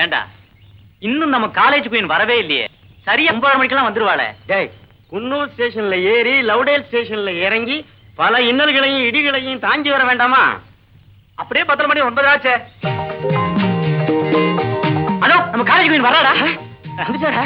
ஏண்டா இன்னும் நம்ம காலேஜ் குயின் வரவே இல்லையே? சரியா 9 மணிக்கெல்லாம் வந்துருவாளே. டேய், குன்னூர் ஸ்டேஷன்ல ஏறி லவுடேல் ஸ்டேஷன்ல இறங்கி பல இன்னல்களையும் இடிகளையும் தாங்கி வர வேண்டாமா? அப்படியே 10 மணி 9 ஆச்சே. ஹலோ, நம்ம காலேஜ் குயின் வராடா. வந்துட்டாடா.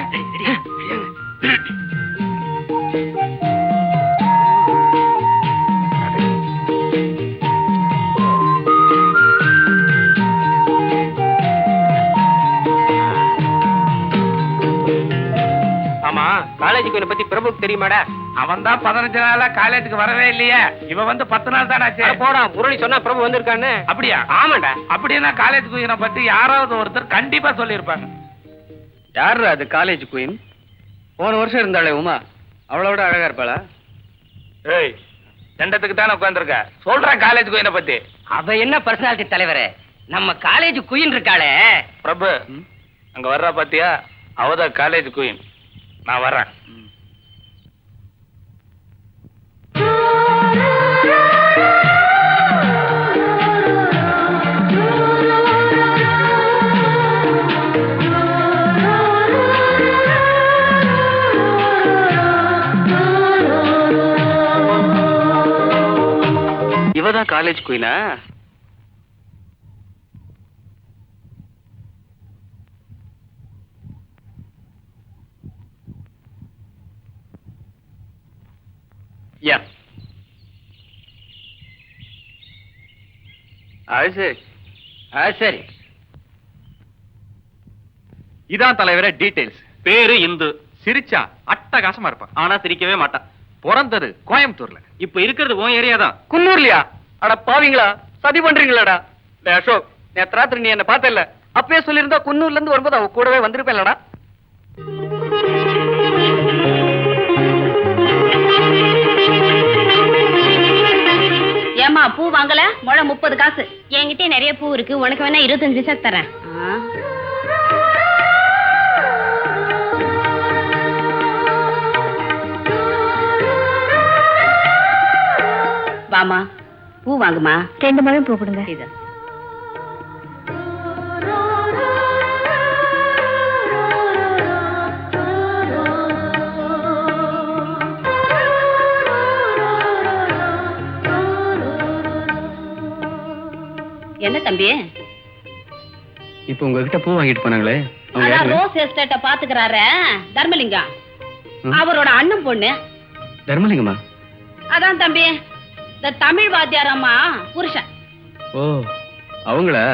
காலேஜ் குயினை பத்தி பிரபுக்கு தெரியுமாடா? அவன் தான் 15 நாளா காலேஜுக்கு வரவே இல்லையே. இவன் வந்து 10 நாள் தானே ஆச்சு. போடா, முரளி சொன்னா பிரபு வந்திருக்கான்னு. அப்படியா? ஆமாண்டா. அப்படின்னா காலேஜ் குயினை பத்தி யாராவது ஒருத்தர் கண்டிப்பா சொல்லியிருப்பாங்க. யாரு அது காலேஜ் குயின்? போன வருஷம் இருந்தாளே உமா, அவளோட அழகா இருப்பாளா? ஏய், தண்டத்துக்கு தானே உட்காந்துருக்க, சொல்றேன் காலேஜ் குயினை பத்தி. அவ என்ன பர்சனாலிட்டி தலைவரே, நம்ம காலேஜ் குயின் இருக்காளே. பிரபு அங்க வர்றா பாத்தியா, அவதான் காலேஜ் குயின். நான் வர்றேன். இவதான் காலேஜ் குயினா? யா, அது சரி, அது சரி. இதான் தலைவரே டீடைல்ஸ். பேரு இந்து. சிரிச்சா அட்டகாசமா இருப்பான். ஆனா சிரிக்கவே மாட்டான். பிறந்தது கோயம்புத்தூர்ல. இப்ப இருக்கிறது உன் ஏரியா தான். குன்னூர்லயா? அட பாவீங்களா, சதி பண்றீங்களாடா? அசோக், நேத்து ராத்திரி நீ என்ன பார்த்த இல்ல? அப்பவே சொல்லியிருந்தா குன்னூர்ல இருந்து வரும்போது அவ கூடவே வந்திருப்பேன்லடா. ஏமா பூ வாங்கல? முழம் 30 காசு. என்கிட்ட நிறைய பூ இருக்கு, உனக்கு வேணா 25 பைசா தரேன். வாமா, பூ வாங்குமா. 2 முழம் பூ கொடுங்க. இது என்ன தம்பி? இப்ப உங்ககிட்ட பூ வாங்கிட்டு போனாங்களே, அதான் ரோஸ் எஸ்டேட்ட பாத்துக்கிறாரு தர்மலிங்கம், அவரோட அண்ணன் பொண்ணு. தர்மலிங்கமா? அதான் தம்பி, இந்த தமிழ் வாத்தியார் அம்மா புருஷன். ஓ, அவங்களா?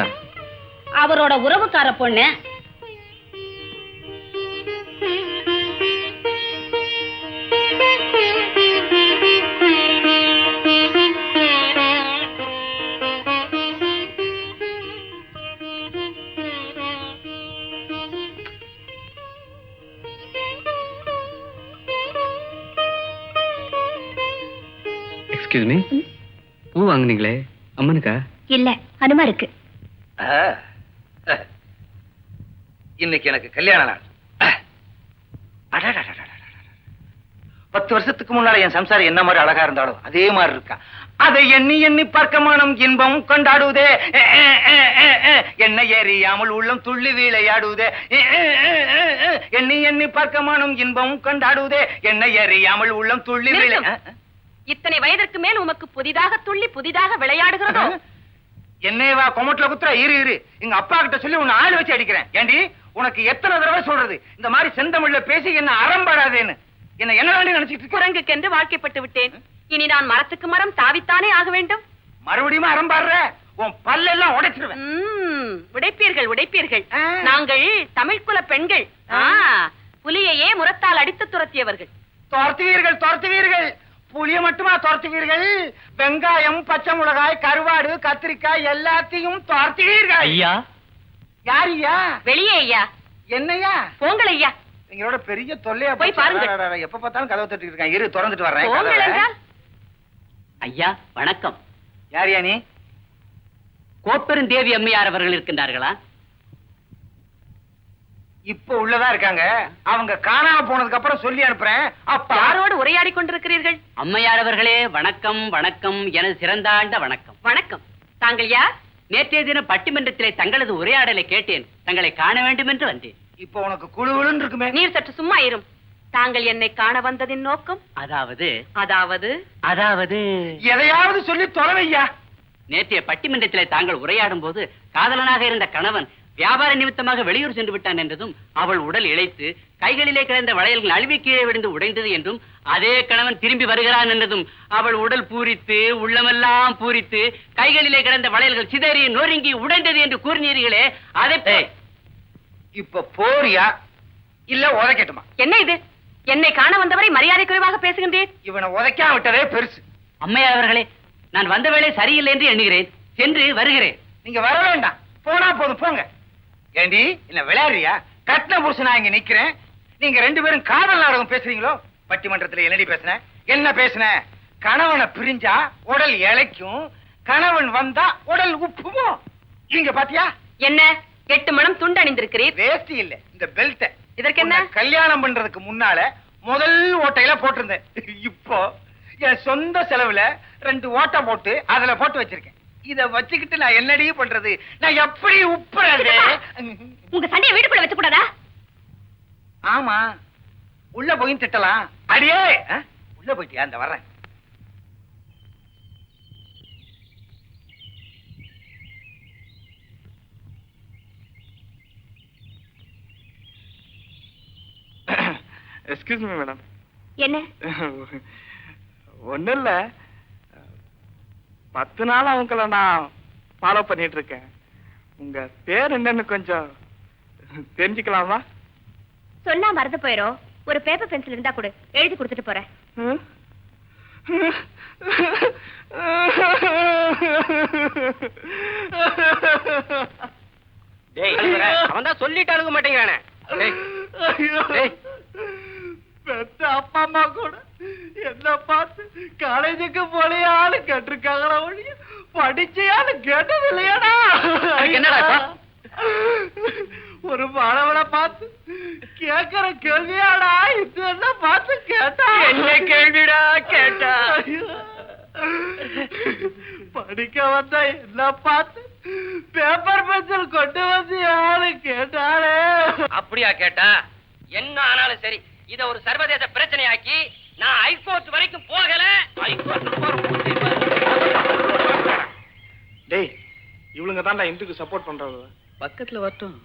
அவரோட உறவுக்கார பொண்ணு. எக்ஸ்கியூஸ் மீ, பூ வாங்குனீங்களே அம்மனுக்கா? இல்ல, ஹனுமாருக்கு. இன்னைக்கு எனக்கு கல்யாண நாள். 10 வருஷத்துக்கு முன்னால என் சம்சாரம் என்ன மாதிரி அழகா இருந்தாலும் அதே மாதிரி இருக்கா. அதை எண்ணி எண்ணி பார்க்க மனம் இன்பம் கொண்டாடுவதே. என்ன ஏறியாமல் உள்ளம் துள்ளி விளையாடுவதே. எண்ணி எண்ணி பார்க்க மனம் இன்பம் கொண்டாடுவதே. என்ன ஏறியாமல் உள்ளம் துள்ளி இத்தனை வயதிற்கு மேல் உமக்கு புதிதாக துள்ளி புதிதாக விளையாடுகிறதோ? என்னையவா கொமட்டில குத்துற? இரு, எங்க அப்பா கிட்ட சொல்லி உன்னை ஆள் வச்சு அடிக்கிறேன். ஏண்டி, உனக்கு எத்தனை தடவை சொல்றது இந்த மாதிரி செந்தமிழ்ல பேசி என்ன அறம்பாடாதேன்னு? என்ன என்ன நினைச்சிட்டு? குரங்குக்கென்று வாழ்க்கைப்பட்டு விட்டேன். இனி நான் மரத்துக்கு மரம் தாவித்தானே ஆக வேண்டும். மறுபடியும் அறம்பாடுற? உன் பல்லெல்லாம் உடைச்சிருவேன். உடைப்பீர்கள், உடைப்பீர்கள். நாங்கள் தமிழ் குல பெண்கள். புலியையே முரத்தால் அடித்து துரத்தியவர்கள். துரத்துவீர்கள், துரத்துவீர்கள். புளிய மட்டுமா துரத்துவீர்கள்? வெங்காயம், பச்சை மிளகாய், கருவாடு, கத்திரிக்காய் எல்லாத்தையும் துரத்துவீர்கள். ஐயா. யார் ஐயா? வெளியே ஐயா. என்னையா? போங்கள் ஐயா. எங்களோட பெரிய தொல்லையா போய் பாருங்க. எப்ப பார்த்தாலும் கதவை தட்டிட்டு இருக்கான். இரு, திறந்துட்டு வர்றேன். போங்கள் என்றால். ஐயா வணக்கம். யாரியா நீ? கோப்பெருந்தேவி அம்மையார் அவர்கள் இருக்கின்றார்களா? இப்ப உள்ளதா இருக்காங்க. அவங்க காணாம போனதுக்கு அப்புறம் சொல்லி அனுப்புறேன். அப்ப யாரோடு உரையாடி கொண்டிருக்கிறீர்கள்? அம்மையார் அவர்களே வணக்கம். வணக்கம், எனது சிறந்தாண்ட வணக்கம். வணக்கம். தாங்கள் யார்? நேற்றைய தினம் பட்டிமன்றத்திலே தங்களது உரையாடலை கேட்டேன். தங்களை காண வேண்டும் என்று வந்தேன். இப்போ உனக்கு குழுவுன்னு இருக்குமே. நீர் சற்று சும்மா இரும். தாங்கள் என்னை காண வந்ததின் நோக்கம்? அதாவது அதாவது அதாவது எதையாவது சொல்லி தொலைவையா. நேற்றைய பட்டிமன்றத்திலே தாங்கள் உரையாடும் போது காதலனாக இருந்த கணவன் வியாபார நிமித்தமாக வெளியூர் சென்று விட்டான் என்றதும், அவள் உடல் இழைத்து கைகளிலே கிடந்த வளையல்கள் அழுவி கீழே விழுந்து உடைந்தது என்றும், அதே கணவன் திரும்பி வருகிறான் என்றதும் அவள் உடல் பூரித்து உள்ளமெல்லாம் பூரித்து கைகளிலே கிடந்த வளையல்கள் சிதறி நொறுங்கி உடைந்தது என்று கூறினீர்களே, அதை இப்ப போறியா இல்ல உதைக்கட்டுமா? என்ன இது? என்னை காண வந்தவரை மரியாதை குறைவாக பேசுகின்றேன். இவனை உதைக்காம விட்டதே பெருசு. அம்மையார் அவர்களே, நான் வந்த வேளை சரியில்லை என்று எண்ணுகிறேன். சென்று வருகிறேன். நீங்க வர வேண்டாம், போனா போதும் போங்க. ஏண்டி என்ன விளையாடுறியா? கட்டின புருஷனா இங்க நிக்கிறேன், நீங்க 2 பேரும் காதல் நாடகம் பேசுறீங்களோ? பட்டிமன்றத்துல என்னடி பேசுன? என்ன பேசுன? கணவனை பிரிஞ்சா உடல் இளைக்கும், கணவன் வந்தா உடல் உப்புமோ? இங்க பாத்தியா? என்ன 8 மணம் துண்டு அணிந்திருக்கிறீர்? வேஷ்டி இல்ல, இந்த பெல்ட். இதற்கு என்ன? உன்னை கல்யாணம் பண்றதுக்கு முன்னால முதல் ஓட்டையில போட்டிருந்தேன். இப்போ என் சொந்த செலவுல 2 ஓட்டை போட்டு அதுல போட்டு வச்சிருக்கேன். இத வச்சுக்கிட்டு நான் என்னடி பண்றது? நான் எப்படி உப்புறது? உங்க சண்டையை வீட்டுக்குள்ள வச்சு கூடாதா? ஆமா, உள்ள போய் திட்டலாம். அடியே உள்ள போயிட்டியா? அந்த வர்றேன். Excuse me madam. என்ன? ஒண்ணும் இல்ல, 10 நாளா உங்களை நான் ஃபாலோ பண்ணிட்டு இருக்கேன். உங்க பேர் என்னன்னு கொஞ்சம் தெரிஞ்சுக்கலாமா? சொன்னா மறந்து போயிரும். ஒரு பேப்பர் பென்சில் இருந்தா கொடு, எழுதி கொடுத்துட்டு போறேன். அவன் தான் சொல்லிட்டு அணுக மாட்டேங்கிறானே. பெத்த அப்பா அம்மா கூட என்ன பார்த்து காலேஜுக்கு போலையான்னு கேட்டிருக்காங்களா ஒழிய படிச்சையான்னு கேட்டது இல்லையாடா? என்னடா ஒரு மாணவனை பார்த்து கேட்கிற கேள்வியாடா இது? என்ன பார்த்து கேட்டா? என்ன கேள்விடா கேட்டா? படிக்க வந்தா என்ன பார்த்து பேப்பர் பென்சில் கொண்டு வந்து யாரு கேட்டாலே? அப்படியா கேட்டா? என்ன ஆனாலும் சரி, இத ஒரு சர்வதேச பிரச்சனையாக்கி நான் ஹைகோர்ட் வரைக்கும் போகல. டேய், இவளுங்க தான்டா இந்துக்கு சப்போர்ட் பண்றவங்க. பக்கத்துல வரட்டும்.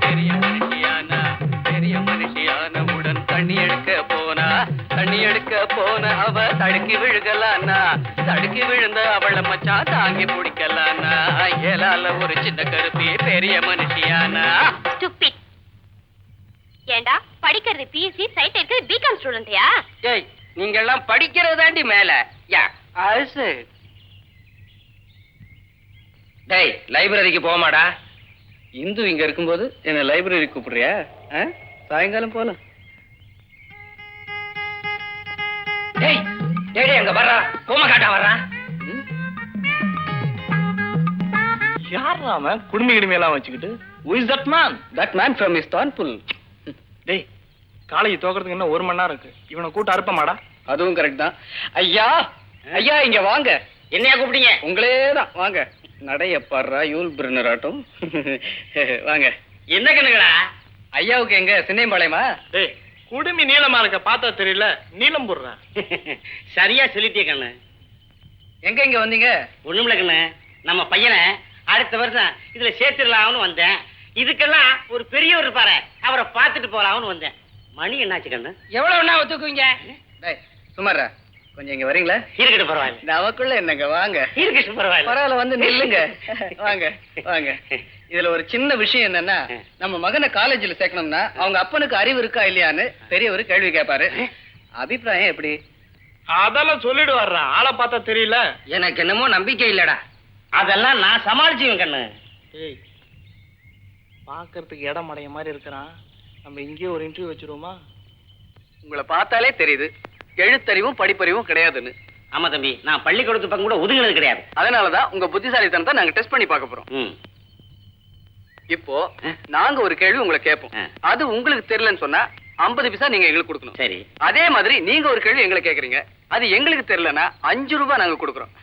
பெரிய மனுஷியான உடன் தண்ணி எடுக்க போன அவ தடுக்கி விழுகலானா, தடுக்கி விழுந்த அவளை மச்சான் தாங்கி பிடிக்கலானா, ஏலால ஒரு சின்ன கருப்பி பெரிய மனுஷியானா. ஏண்டா படிக்கிறது பிஎஸ்சி, சைட் இருக்கிறது பிகாம் ஸ்டூடெண்ட்யா? ஏய், நீங்க எல்லாம் படிக்கிறது தாண்டி மேல. யா அரசு. டேய், லைப்ரரிக்கு போமாடா. இந்து இங்க இருக்கும்போது என்ன லைப்ரரி கூப்பிடுறியா? சாயங்காலம் போலாம். டேய் டேய், அங்க வர்றா, கோம காட்டா வர்றா. யாரா அவன் குடுமி கிடுமையெல்லாம் வச்சுக்கிட்டு? Who is that man? That man from Istanbul. டேய், காலேஜ் தோக்கிறதுக்கு என்ன 1 மணி நேரம் இருக்கு. இவனை கூட்ட அறுப்பமாடா? அதுவும் கரெக்ட் தான். ஐயா ஐயா, இங்க வாங்க. என்னையா கூப்பிட்டீங்க? உங்களே தான், வாங்க. நடைய பாடுறா யூல் பிரினர் ஆட்டம். வாங்க. என்ன கண்ணுங்களா? ஐயாவுக்கு எங்க சின்னையம்பாளையமா? டேய், குடுமி நீளமா இருக்க பார்த்தா தெரியல, நீளம் போடுறேன். சரியா சொல்லிட்டே கண்ணு. எங்க இங்க வந்தீங்க? ஒண்ணுமில்ல கண்ணு, நம்ம பையனை அடுத்த வருஷம் இதுல சேர்த்துடலாம்னு வந்தேன். இதுக்கெல்லாம் ஒரு பெரியவர் இருப்பாரு, அவரை பார்த்துட்டு போலாம்னு வந்தேன். மணி என்னாச்சு கண்ணு? எவ்வளவு ஒண்ணா ஒத்துக்குவீங்க? சுமாரா கொஞ்சம் இங்க வரீங்களா? இருக்கட்டும், பரவாயில்ல. நமக்குள்ள என்னங்க, வாங்க. இருக்கட்டும், பரவாயில்ல. பரவாயில்ல, வந்து நில்லுங்க. வாங்க வாங்க. இதுல ஒரு சின்ன விஷயம் என்னன்னா, நம்ம மகனை காலேஜ்ல சேர்க்கணும்னா அவங்க அப்பனுக்கு அறிவு இருக்கா இல்லையான்னு பெரியவர் கேள்வி கேட்பாரு. அபிப்பிராயம் எப்படி? அதெல்லாம் சொல்லிடு வர்றா, ஆளை பார்த்தா தெரியல. எனக்கு என்னமோ நம்பிக்கை இல்லடா. அதெல்லாம் நான் சமாளிச்சுவேன் கண்ணு. ஏய், பாக்குறதுக்கு இடம் அடைய மாதிரி இருக்கிறான். நம்ம இங்கேயே ஒரு இன்டர்வியூ வச்சிருவோமா? உங்களை பார்த்தாலே தெரியுது எழுத்தறிவும் படிப்பறிவும் கிடையாதுன்னு. ஆமா தம்பி, நான் பள்ளிக்கூடத்து பக்கம் கூட ஒதுங்கினது கிடையாது. அதனாலதான் உங்க புத்திசாலித்தனத்தை நாங்க டெஸ்ட் பண்ணி பார்க்க போறோம். இப்போ நாங்க ஒரு கேள்வி உங்களை கேட்போம். அது உங்களுக்கு தெரியலன்னு சொன்னா 50 பைசா நீங்க எங்களுக்கு கொடுக்கணும். சரி. அதே மாதிரி நீங்க ஒரு கேள்வி எங்களை கேக்குறீங்க, அது எங்களுக்கு தெரியலன்னா 5 ரூபாய் நாங்க கொடுக்குறோம்.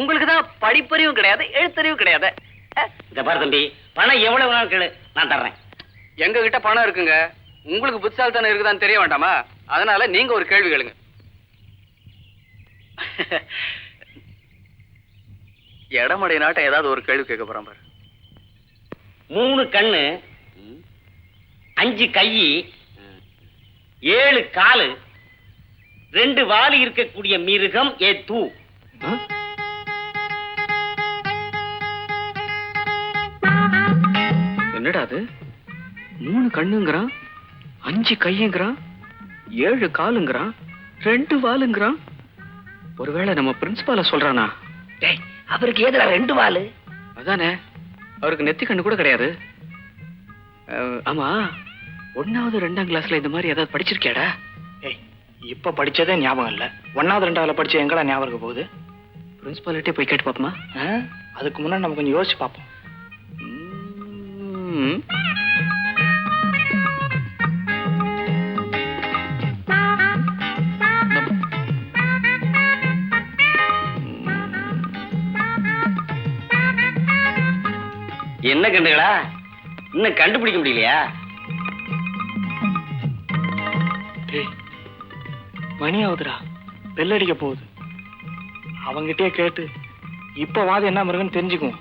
உங்களுக்கு தான் படிப்பறிவும் கிடையாது, எழுத்தறிவும் கிடையாது. இந்த பாரு தம்பி, பணம் எவ்வளவு வேணாலும் கேளு, நான் தர்றேன். எங்க கிட்ட பணம் இருக்குங்க, உங்களுக்கு புத்திசாலித்தனம் இருக்குதான்னு தெரிய வேண்டாமா? அதனால நீங்க ஒரு கேள்வி கேளுங்க. எடமடை நாட்டை ஏதாவது ஒரு கேள்வி கேட்க போறான் பாரு. 3 கண்ணு, 5 கை, 7 காலு, 2 வாலி இருக்கக்கூடிய மிருகம் எது? என்னடா அது? 3 கண்ணுங்கிறான், 5 கையுங்கிறான், 7 காலுங்கிறான், 2 வாலுங்கிறான். ஒருவேளை நம்ம பிரின்சிபால சொல்றானா? அவருக்கு ஏதுடா 2 வாலு? அதானே, அவருக்கு நெத்தி கண்ணு கூட கிடையாது. ஆமா, 1வது 2ஆம் கிளாஸ்ல இந்த மாதிரி ஏதாவது படிச்சிருக்கியாடா? இப்ப படிச்சதே ஞாபகம் இல்ல. 1வது 2வதுல படிச்ச எங்கடா ஞாபகம் இருக்க போகுது? பிரின்சிபால்கிட்டே போய் கேட்டு பாப்போமா? அதுக்கு முன்னாடி நம்ம கொஞ்சம் யோசிச்சு பார்ப்போம். என்ன கண்டுகளா, இன்னும் கண்டுபிடிக்க முடியலையா? மணி ஆகுதுடா, பெல் அடிக்க போகுது. அவங்கிட்டே கேட்டு இப்ப வாது என்ன மிருகன்னு தெரிஞ்சுக்குவோம்.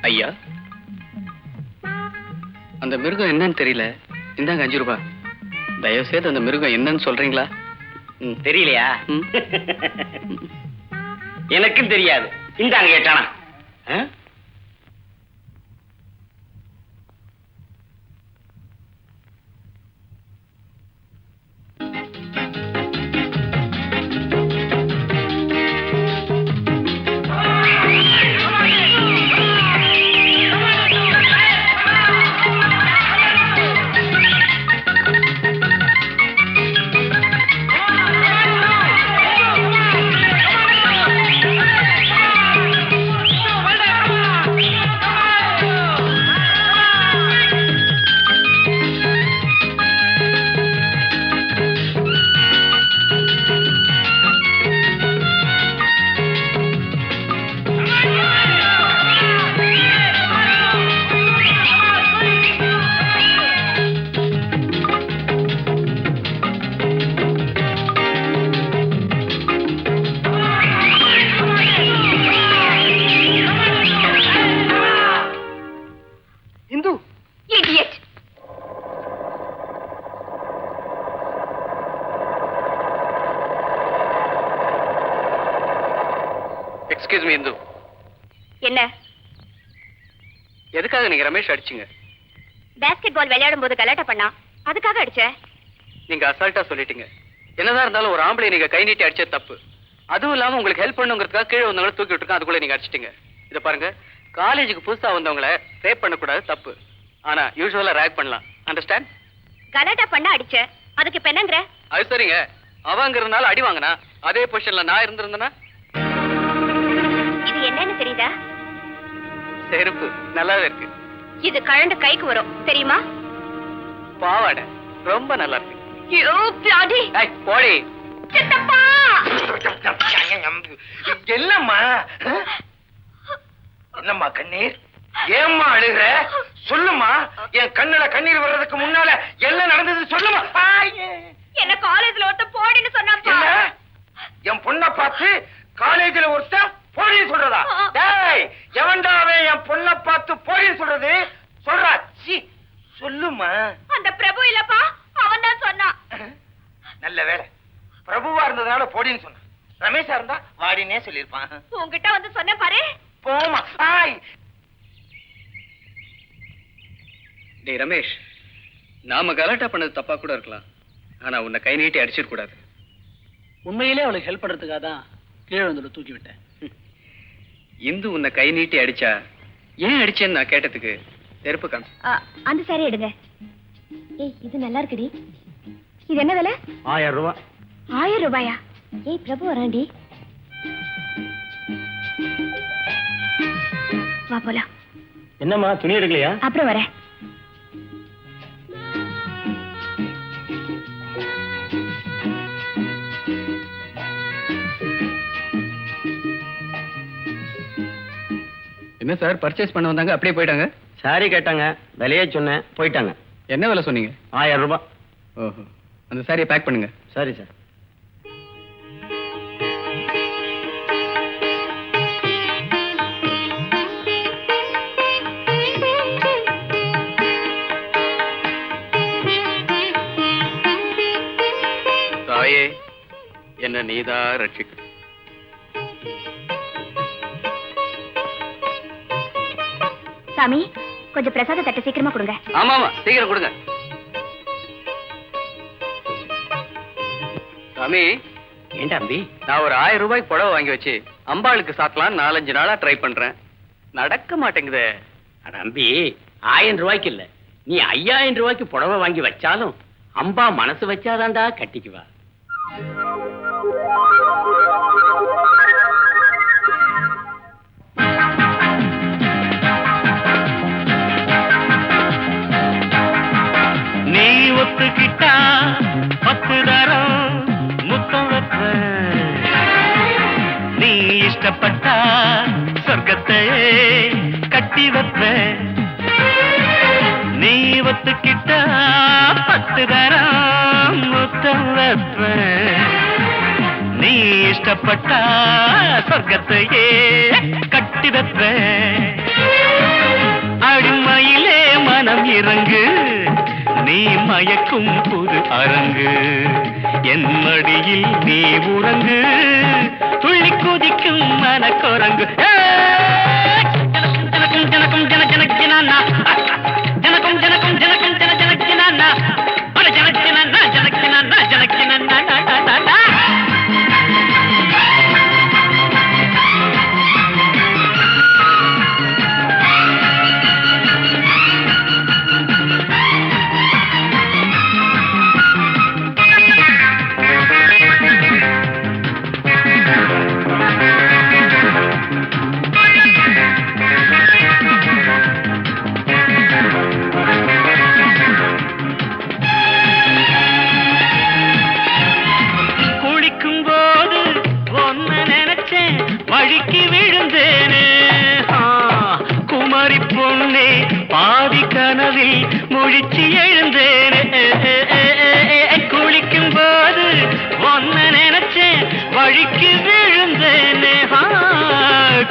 ஐயா, அந்த மிருகம் என்னன்னு தெரியல, இந்தாங்க 5 ரூபாய். தயவு செய்து அந்த மிருகம் என்னன்னு சொல்றீங்களா? தெரியலையா? எனக்கும் தெரியாது. இந்தாங்க கேட்டானா? Excuse me Hindu. என்ன? எதுக்காக நீங்க ரமேஷ் அடிச்சீங்க? பாஸ்கெட் பால் விளையாடும் போது கலாட்டா பண்ணா, அதுக்காக அடிச்ச. நீங்க அசால்ட்டா சொல்லிட்டீங்க. என்னதான் இருந்தாலும் ஒரு ஆம்பளை நீங்க கை நீட்டி அடிச்சது தப்பு. அதுவும் இல்லாம உங்களுக்கு ஹெல்ப் பண்ணுங்கிறதுக்காக கீழே வந்தவங்களை தூக்கி விட்டுருக்கோம், அதுக்குள்ள நீங்க அடிச்சிட்டீங்க. இதை பாருங்க, காலேஜுக்கு புதுசா வந்தவங்களை ரேப் பண்ணக்கூடாது, தப்பு. ஆனா யூசுவலா ரேக் பண்ணலாம். அண்டர்ஸ்டாண்ட்? கலாட்டா பண்ணா அடிச்ச, அதுக்கு இப்ப என்னங்கற? அது சரிங்க, அவங்கிறதுனால அடி வாங்கினா, அதே பொசிஷன்ல நான் இருந்திருந்தேன்னா? இது என்னன்னு தெரியுதா? செருப்பு நல்லாவே இருக்கு. இது கழண்டு கைக்கு வரும், தெரியுமா? பாவாடை ரொம்ப நல்லா இருக்கு. You bloody! ஏய் போடி. சித்தப்பா! என்னம்மா? என்னம்மா கண்ணீர்? ஏம்மா அழுகுற? சொல்லுமா. என் கண்ணுல கண்ணீர் வர்றதுக்கு முன்னால எல்லாம் நடந்தது சொல்லுமா. என்ன காலேஜ்ல ஒருத்த போடின்னு சொன்னாப்பா. என் பொண்ணை பார்த்து காலேஜ்ல ஒருத்த போடின்னு சொல்றதா? டேய், எவன்டா அவன் என் பொண்ணை பார்த்து போடின்னு சொல்றது? சொல்றா. சொல்லுமா. அந்த பிரபு இல்லப்பா, அவன் தான் சொன்னான். நல்ல வேலை, பிரபுவா இருந்ததுனால போடின்னு சொன்னான். ரமேஷா இருந்தா வாடினே சொல்லிருப்பான். உன்கிட்ட வந்து சொன்ன பாரு. போமா. டேய் ரமேஷ், நாம கலாட்டா பண்ணது தப்பா கூட இருக்கலாம், ஆனா உன்னை கை நீட்டி அடிச்சிட கூடாது. உண்மையிலே அவளுக்கு ஹெல்ப் பண்றதுக்காக தான் கீழே வந்து தூக்கி விட்டேன். இந்து உன்னை கை நீட்டி அடிச்சா ஏன் அடிச்சேன்னு நான் கேட்டதுக்கு செருப்பு காமிச்சு. அந்த சாரி எடுங்க. ஏய், இது நல்லா இருக்குடி. இது என்ன விலை? 1000 ரூபாய். 1000 ரூபாயா? ஏய் பிரபு வராண்டி, வா போலாம். என்னம்மா, துணி எடுக்கலையா? அப்புறம் வரேன். என்ன சார் பர்ச்சேஸ் பண்ண வந்தாங்க அப்படியே போயிட்டாங்க? சாரி கேட்டாங்க, விலையே சொன்னேன், போயிட்டாங்க. என்ன விலை சொன்னீங்க? 1000 ரூபாய். ஓஹோ, அந்த சாரியை பேக் பண்ணுங்க. சரி சார். தாயே, என்ன நீதான் ரட்சிக்க. சாமி, கொஞ்சம் பிரசாத தட்டு சீக்கிரமா கொடுங்க. ஆமாமா, சீக்கிரம் கொடுங்க. சாமி, ஏன் தம்பி? நான் ஒரு 1000 ரூபாய்க்கு புடவை வாங்கி வச்சு அம்பாளுக்கு சாத்தலாம் 4-5 நாளா ட்ரை பண்றேன். நடக்க மாட்டேங்குதே. தம்பி, 1000 ரூபாய்க்கு இல்ல, நீ 5000 ரூபாய்க்கு புடவை வாங்கி வச்சாலும் அம்பா மனசு வச்சாதான்டா கட்டிக்குவா. நீ ஒத்துக்கிட்டா 10 தரம் முத்தம் வைப்ப, நீ இஷ்டப்பட்டா சொர்க்கத்தை கட்டி வைப்ப. நீ ஒத்துக்கிட்டா 10 தரம் முத்தம் வைப்ப, நீ இஷ்டப்பட்டா சொர்க்கத்தையே கட்டி வைப்ப. அடிமையிலே மனம் இறங்கு, நீ மயக்கும் புது அரங்கு, என் மடியில் நீ உறங்கு, துள்ளி குதிக்கும் மனக்குரங்கு. ஜனக்கும் ஜனக்கும் ஜன ஜனக்கினா, ஜனக்கும் ஜனக்கும் ஜனக்கும் ஜன ஜனக்கினா, பல ஜனக்கினா ஜனக்கினா ஜனக்கினா. வழிக்கு விழுந்தேனே குமரி பொண்ணே, பாதி கனவில் முழிச்சு எழுந்தேனே. குளிக்கும் போது ஒன்ன நினைச்சேன், வழிக்கு விழுந்தேனே.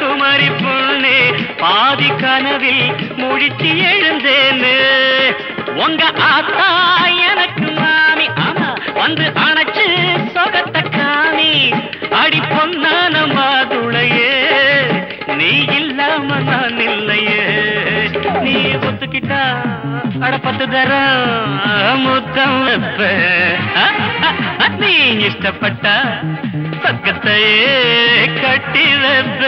குமரி பொண்ணே, பாதி கனவில் முழிச்சு எழுந்தேனே. உங்க ஆத்தா எனக்கு மாமி, ஆமா வந்து அணைச்சு சொகத்த காமி. அடி பொன்னான மாதுளையே, நீ இல்லாம நான் இல்லையே. நீ ஒத்துக்கிட்டா அட 10 தரம் முத்தம் வைப்ப, நீ இஷ்டப்பட்டா சொர்க்கத்தையே கட்டி வைப்ப.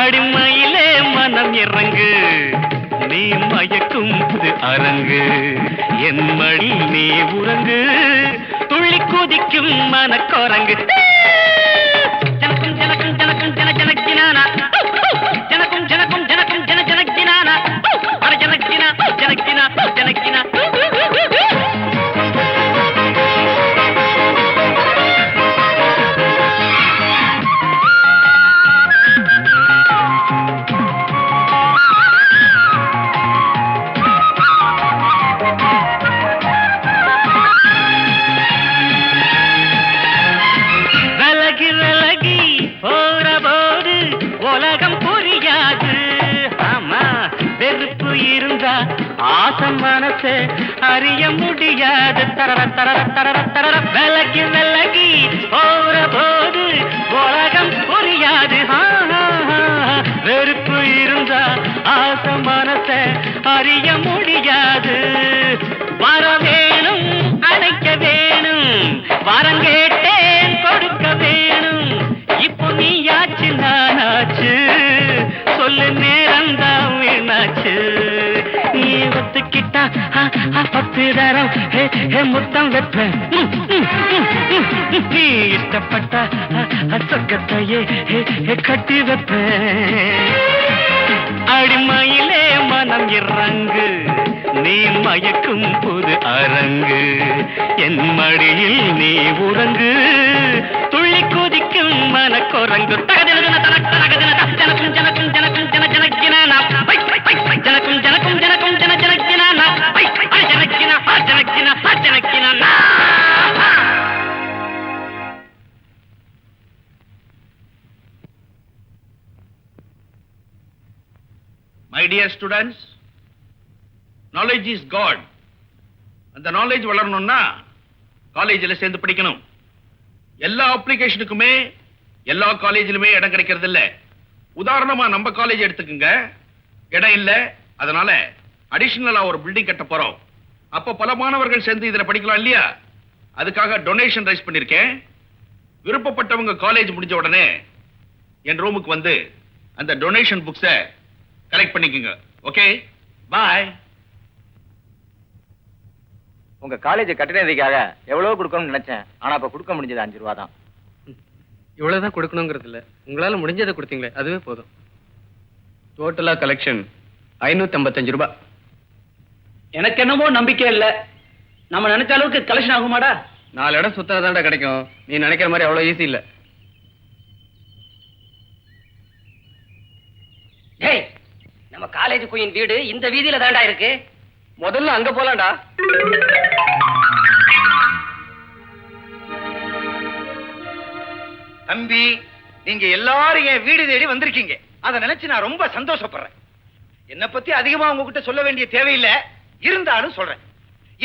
அடிமையிலே மனம் இறங்கு, நீ மயக்கும் புது அரங்கு, என் மடி நீ உறங்கு, துள்ளி குதிக்கும் மனக்குரங்கு. ஜனக்கும் ஜனக்கும் ஜனக்கும் ஜன ஜனக்கினானா, ஜனக்கும் ஜனக்கும் ஜனக்கும் ஜன ஜனக்கினானா, அட ஜனக்கினா ஜனக்கினா ஜனக்கினா. உலகம் புரியாது, ஆமா வெறுப்பு இருந்தா ஆசம் மனசு அறிய முடியாது. தரர தரர தரர தரர விலகி விலகி போற போது உலகம் புரியாது. வெறுப்பு இருந்தா ஆசம் மனசு அறிய முடியாது. வர வேணும் அழைக்க வேணும், வரம் கேட்டேன் கொடுக்க வேணும். இப்போ நீயாச்சு நானாச்சு, சொல்லு நேரம்தான் வீணாச்சு. நீ ஒத்துக்கிட்டா 10 தரம் முத்தம் வைப்ப, நீ இஷ்டப்பட்டா சொர்க்கத்தையே கட்டி வைப்ப. அடிமையிலே மனம் இறங்கு, நீ மயக்கும் புது அரங்கு, என் மடியில் நீ உறங்கு, துள்ளி குதிக்கும் மனக்குரங்கு. தகதின தனக்கு தனக்கு ஜனக்கும் ஜனக்கும் my dear students, knowledge is god. அந்த நாலேஜ் வளரணும்னா காலேஜில் சேர்ந்து படிக்கணும். எல்லா அப்ளிகேஷனுக்குமே எல்லா காலேஜிலுமே இடம் கிடைக்கிறது இல்ல. உதாரணமா நம்ம காலேஜ் எடுத்துக்கங்க, இடம் இல்ல. அதனால அடிஷனலா ஒரு பில்டிங் கட்ட போறோம். அப்ப பல மாணவர்கள் சேர்ந்து இதுல படிக்கலாம் இல்லையா? அதுக்காக டொனேஷன் ரைஸ் பண்ணிருக்கேன். விருப்பப்பட்டவங்க காலேஜ் முடிஞ்ச உடனே என் ரூமுக்கு வந்து அந்த டொனேஷன் புக்ஸை கலெக்ட் பண்ணிக்கோங்க. ஓகே, பாய். உங்க காலேஜ் கட்டினதுக்காக எவ்வளவு கொடுக்கணும்னு நினைச்சேன். ஆனா இப்ப கொடுக்க முடிஞ்சது 5 ரூபா தான். இவ்வளவுதான் கொடுக்கணுங்கிறது இல்ல, உங்களால முடிஞ்சதை கொடுத்தீங்களே அதுவே போதும். டோட்டலா கலெக்ஷன் 555 ரூபாய். எனக்கு என்னமோ நம்பிக்கை இல்ல. நம்ம நினைச்ச அளவுக்கு கலெக்ஷன் ஆகுமாடா? 4 இடம் சுத்தாதான்டா கிடைக்கும். நீ நினைக்கிற மாதிரி அவ்வளவு ஈஸி இல்ல. டேய், நம்ம காலேஜ் குயின் வீடு இந்த வீதியில தாண்டா இருக்கு. முதல்ல அங்க போலாம்டா. தம்பி, நீங்க எல்லாரும் என் வீடு தேடி வந்திருக்கீங்க. அதை நினைச்சு நான் ரொம்ப சந்தோஷப்படுறேன். என்னை பத்தி அதிகமா உங்ககிட்ட சொல்ல வேண்டிய தேவையில்லை, இருந்தாலும் சொல்றேன்.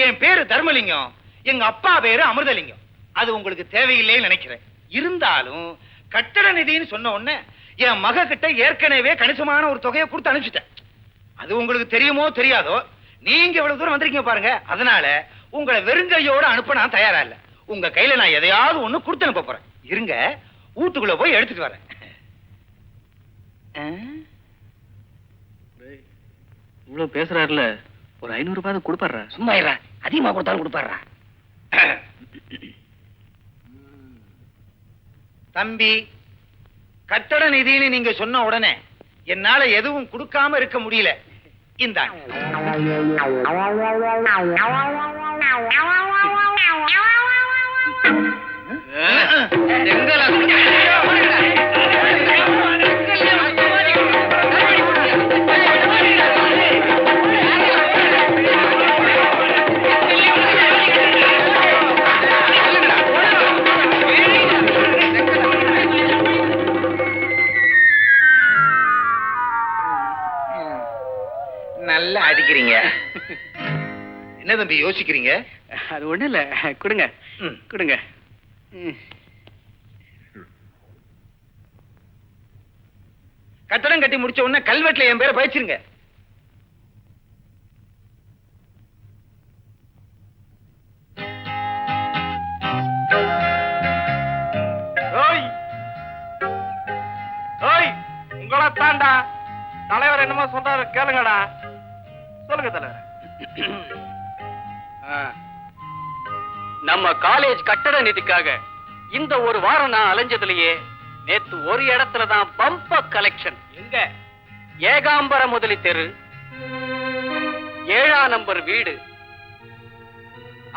என் பேரு தர்மலிங்கம், எங்க அப்பா பேரு அமிர்தலிங்கம். அது உங்களுக்கு தேவையில்லைன்னு நினைக்கிறேன். இருந்தாலும் கட்டட நிதின்னு சொன்ன உடனே என் மக கிட்ட ஏற்கனவே கணிசமான ஒரு தொகையை கொடுத்து அனுப்பிச்சிட்டேன். அது உங்களுக்கு தெரியுமோ தெரியாதோ, நீங்க இவ்வளவு தூரம் வந்திருக்கீங்க பாருங்க. அதனால உங்களை வெறுங்கையோட அனுப்ப நான் தயாரா இல்ல. உங்க கையில நான் எதையாவது ஒண்ணு கொடுத்து அனுப்ப போறேன். இருங்க, வீட்டுக்குள்ள போய் எடுத்துட்டு வரேன். இவ்வளவு பேசுறாருல, ஒரு 500 ரூபாய் கொடுப்பாரு. சும்மா இருடா, அதிகமா கொடுத்தாலும் கொடுப்பாருடா. தம்பி, கட்டட நிதின்னு நீங்க சொன்ன உடனே என்னால எதுவும் கொடுக்காம இருக்க முடியல. இந்தாங்க. நல்லா அடிக்கிறீங்க. என்ன தம்பி யோசிக்கிறீங்க? அது ஒண்ணு இல்ல, கொடுங்க கொடுங்க. கட்டடம் கட்டி முடிச்ச உடனே கல்வெட்டுல என் பேரை பயிச்சிருங்க. உங்களை தாண்டா தலைவர் என்னமோ சொல்றாரு, கேளுங்கடா. சொல்லுங்க தலைவர். நம்ம காலேஜ் கட்டட நிதிக்காக இந்த ஒரு வாரம் நான் அலைஞ்சதுலயே நேத்து ஒரு இடத்துல தான் பம்ப கலெக்ஷன். எங்க? ஏகாம்பர முதலி தெரு, 7ஆம் நம்பர் வீடு.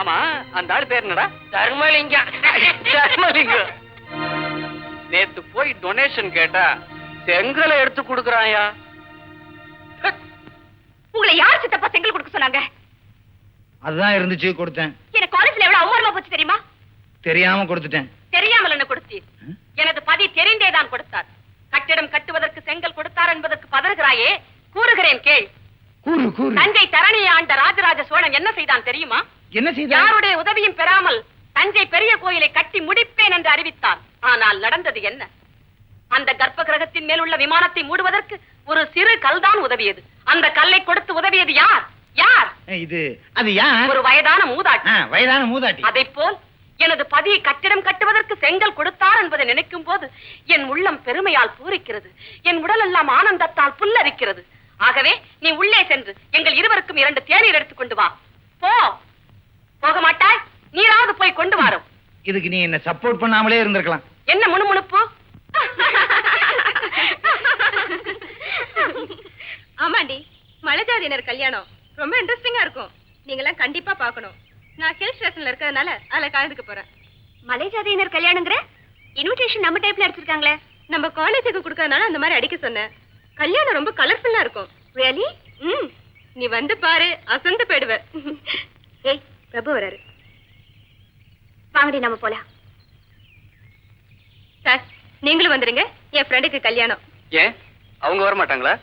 ஆமா, அந்த ஆள் பேர் என்னடா? தர்மலிங்கம். தர்மலிங்கம். நேத்து போய் டொனேஷன் கேட்டா செங்கலை எடுத்து கொடுக்கறாயா. உங்களை யார் சித்தப்பா செங்கல் கொடுக்க சொன்னாங்க? அதுதான் இருந்துச்சு, கொடுத்தேன். எனக்கு காலேஜ்ல எவ்வளவு அவமானமா போச்சு தெரியுமா? தெரியாம கொடுத்துட்டேன். தெரியாமல் என்ன கொடுத்தீர்? எனது பதி தெரிந்தேதான் கொடுத்தார். கட்டிடம் கட்டுவதற்கு செங்கல் கொடுத்தார் என்பதற்கு பதறுகிறாயே, கூறுகிறேன் கேள். கூறு கூறு. தஞ்சை தரணியை ஆண்ட ராஜராஜ சோழன் என்ன செய்தான் தெரியுமா? என்ன செய்தான்? யாருடைய உதவியும் பெறாமல் தஞ்சை பெரிய கோயிலை கட்டி முடிப்பேன் என்று அறிவித்தான். ஆனால் நடந்தது என்ன? அந்த கர்ப்ப கிரகத்தின் மேல் உள்ள விமானத்தை மூடுவதற்கு ஒரு சிறு கல்தான் உதவியது. அந்த கல்லை கொடுத்து உதவியது யார்? யார்? இது அது யார்? ஒரு வயதான மூதாட்டி. வயதான மூதாட்டி. அதைப்போல் எனது பதி கட்டிடம் கட்டுவதற்கு செங்கல் கொடுத்தார் என்பதை நினைக்கும் போது என் உள்ளம் பெருமையால் பூரிக்கிறது. என் உடல் எல்லாம் ஆனந்தத்தால் புல்லரிக்கிறது. ஆகவே நீ உள்ளே சென்று எங்கள் இருவருக்கும் 2 தேநீர் எடுத்துக் கொண்டு வா. போ. போக மாட்டாய்? நீராவது போய் கொண்டு வாரும். இதுக்கு நீ என்ன சப்போர்ட் பண்ணாமலே இருந்திருக்கலாம். என்ன முணுமுணுப்பு? ஆமாண்டி, மலைஜாதியினர் கல்யாணம் ரொம்ப இன்ட்ரெஸ்டிங்கா இருக்கும். நீங்களாம் கண்டிப்பா பார்க்கணும். நான் ஹில் ஸ்டேஷன்ல இருக்கிறதுனால அதுல கலந்துக்க போறேன். மலைஜாதியினர் கல்யாணங்கிற இன்விடேஷன் நம்ம டைப்ல அடிச்சிருக்காங்களே. நம்ம காலேஜுக்கு கொடுக்கறதுனால அந்த மாதிரி அடிக்க சொன்னேன். கல்யாணம் ரொம்ப கலர்ஃபுல்லா இருக்கும். ரியலி? நீ வந்து பாரு, அசந்து போயிடுவ. ஏய், பிரபு வராரு. வாங்கடி நம்ம போலாம். சார், நீங்களும் வந்துருங்க. என் ஃப்ரெண்டுக்கு கல்யாணம். ஏன் அவங்க வர மாட்டாங்களா?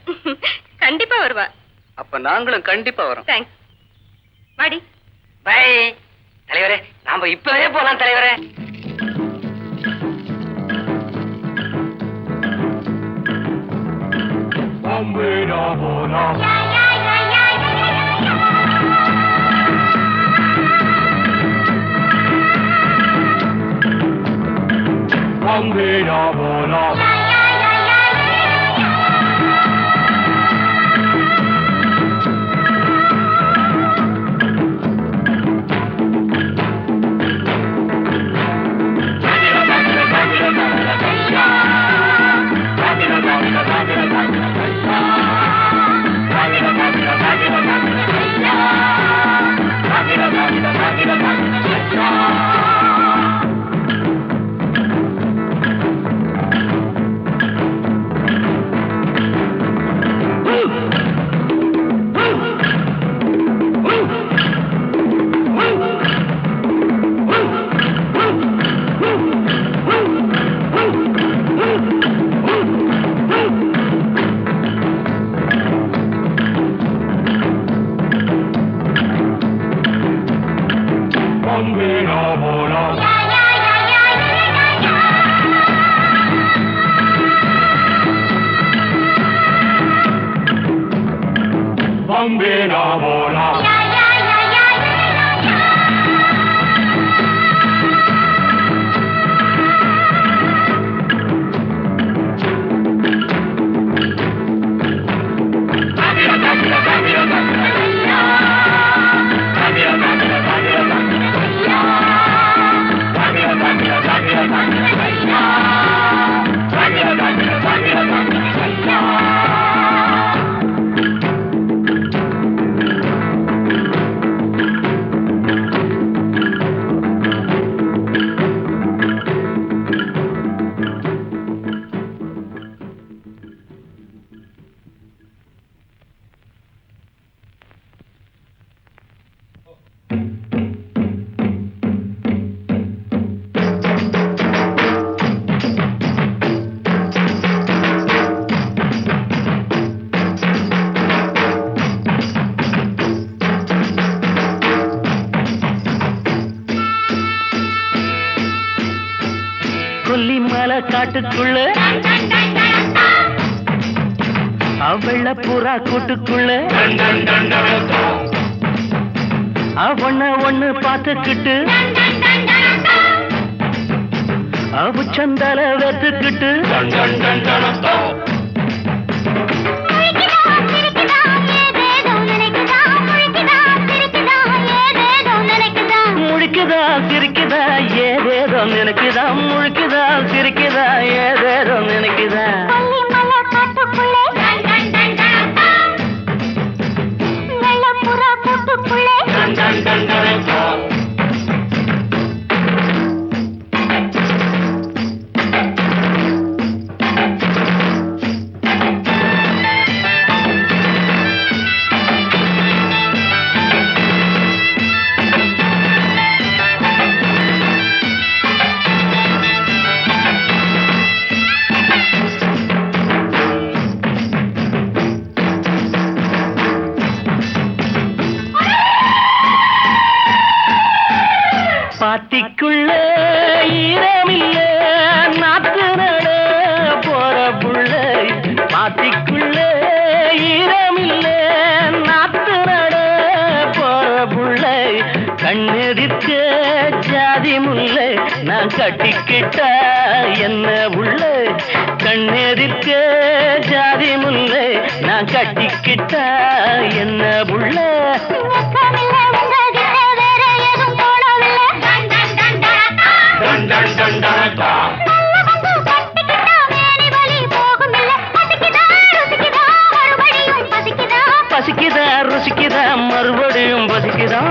கண்டிப்பா வருவா. அப்ப நாங்களும் கண்டிப்பா வரோம். தேங்க்ஸ். வாடி. பை தலைவரே, நாம இப்பவே போலாம் தலைவரே. கொல்லிமலை காட்டுக்குள்ள வெள்ள புறா கூட்டுக்குள்ள ஒண்ணு பார்த்துக்கிட்டு உச்சந்தல வெத்துக்கிட்டு முழிக்குதா சிரிக்குதா ஏதேதோ நினைக்குதா முழிக்குதா சிரிக்குதா ஏதேதோ நினைக்குதா பாத்திக்குள்ள ஈரமில்ல நாத்து நட போற புள்ள பாத்திக்குள்ள ஈரமில்ல நாத்து நட போற புள்ள கண்ணெதிர்க்க ஜாதி முல்லை நான் கட்டிக்கிட்டா என்ன உள்ள கண்ணெதிர்க்க ஜாதி முல்லை நான் கட்டிக்கிட்டா என்ன உள்ள பசிக்குதா ருசிக்குதா மறுபடியும் பசிக்குதா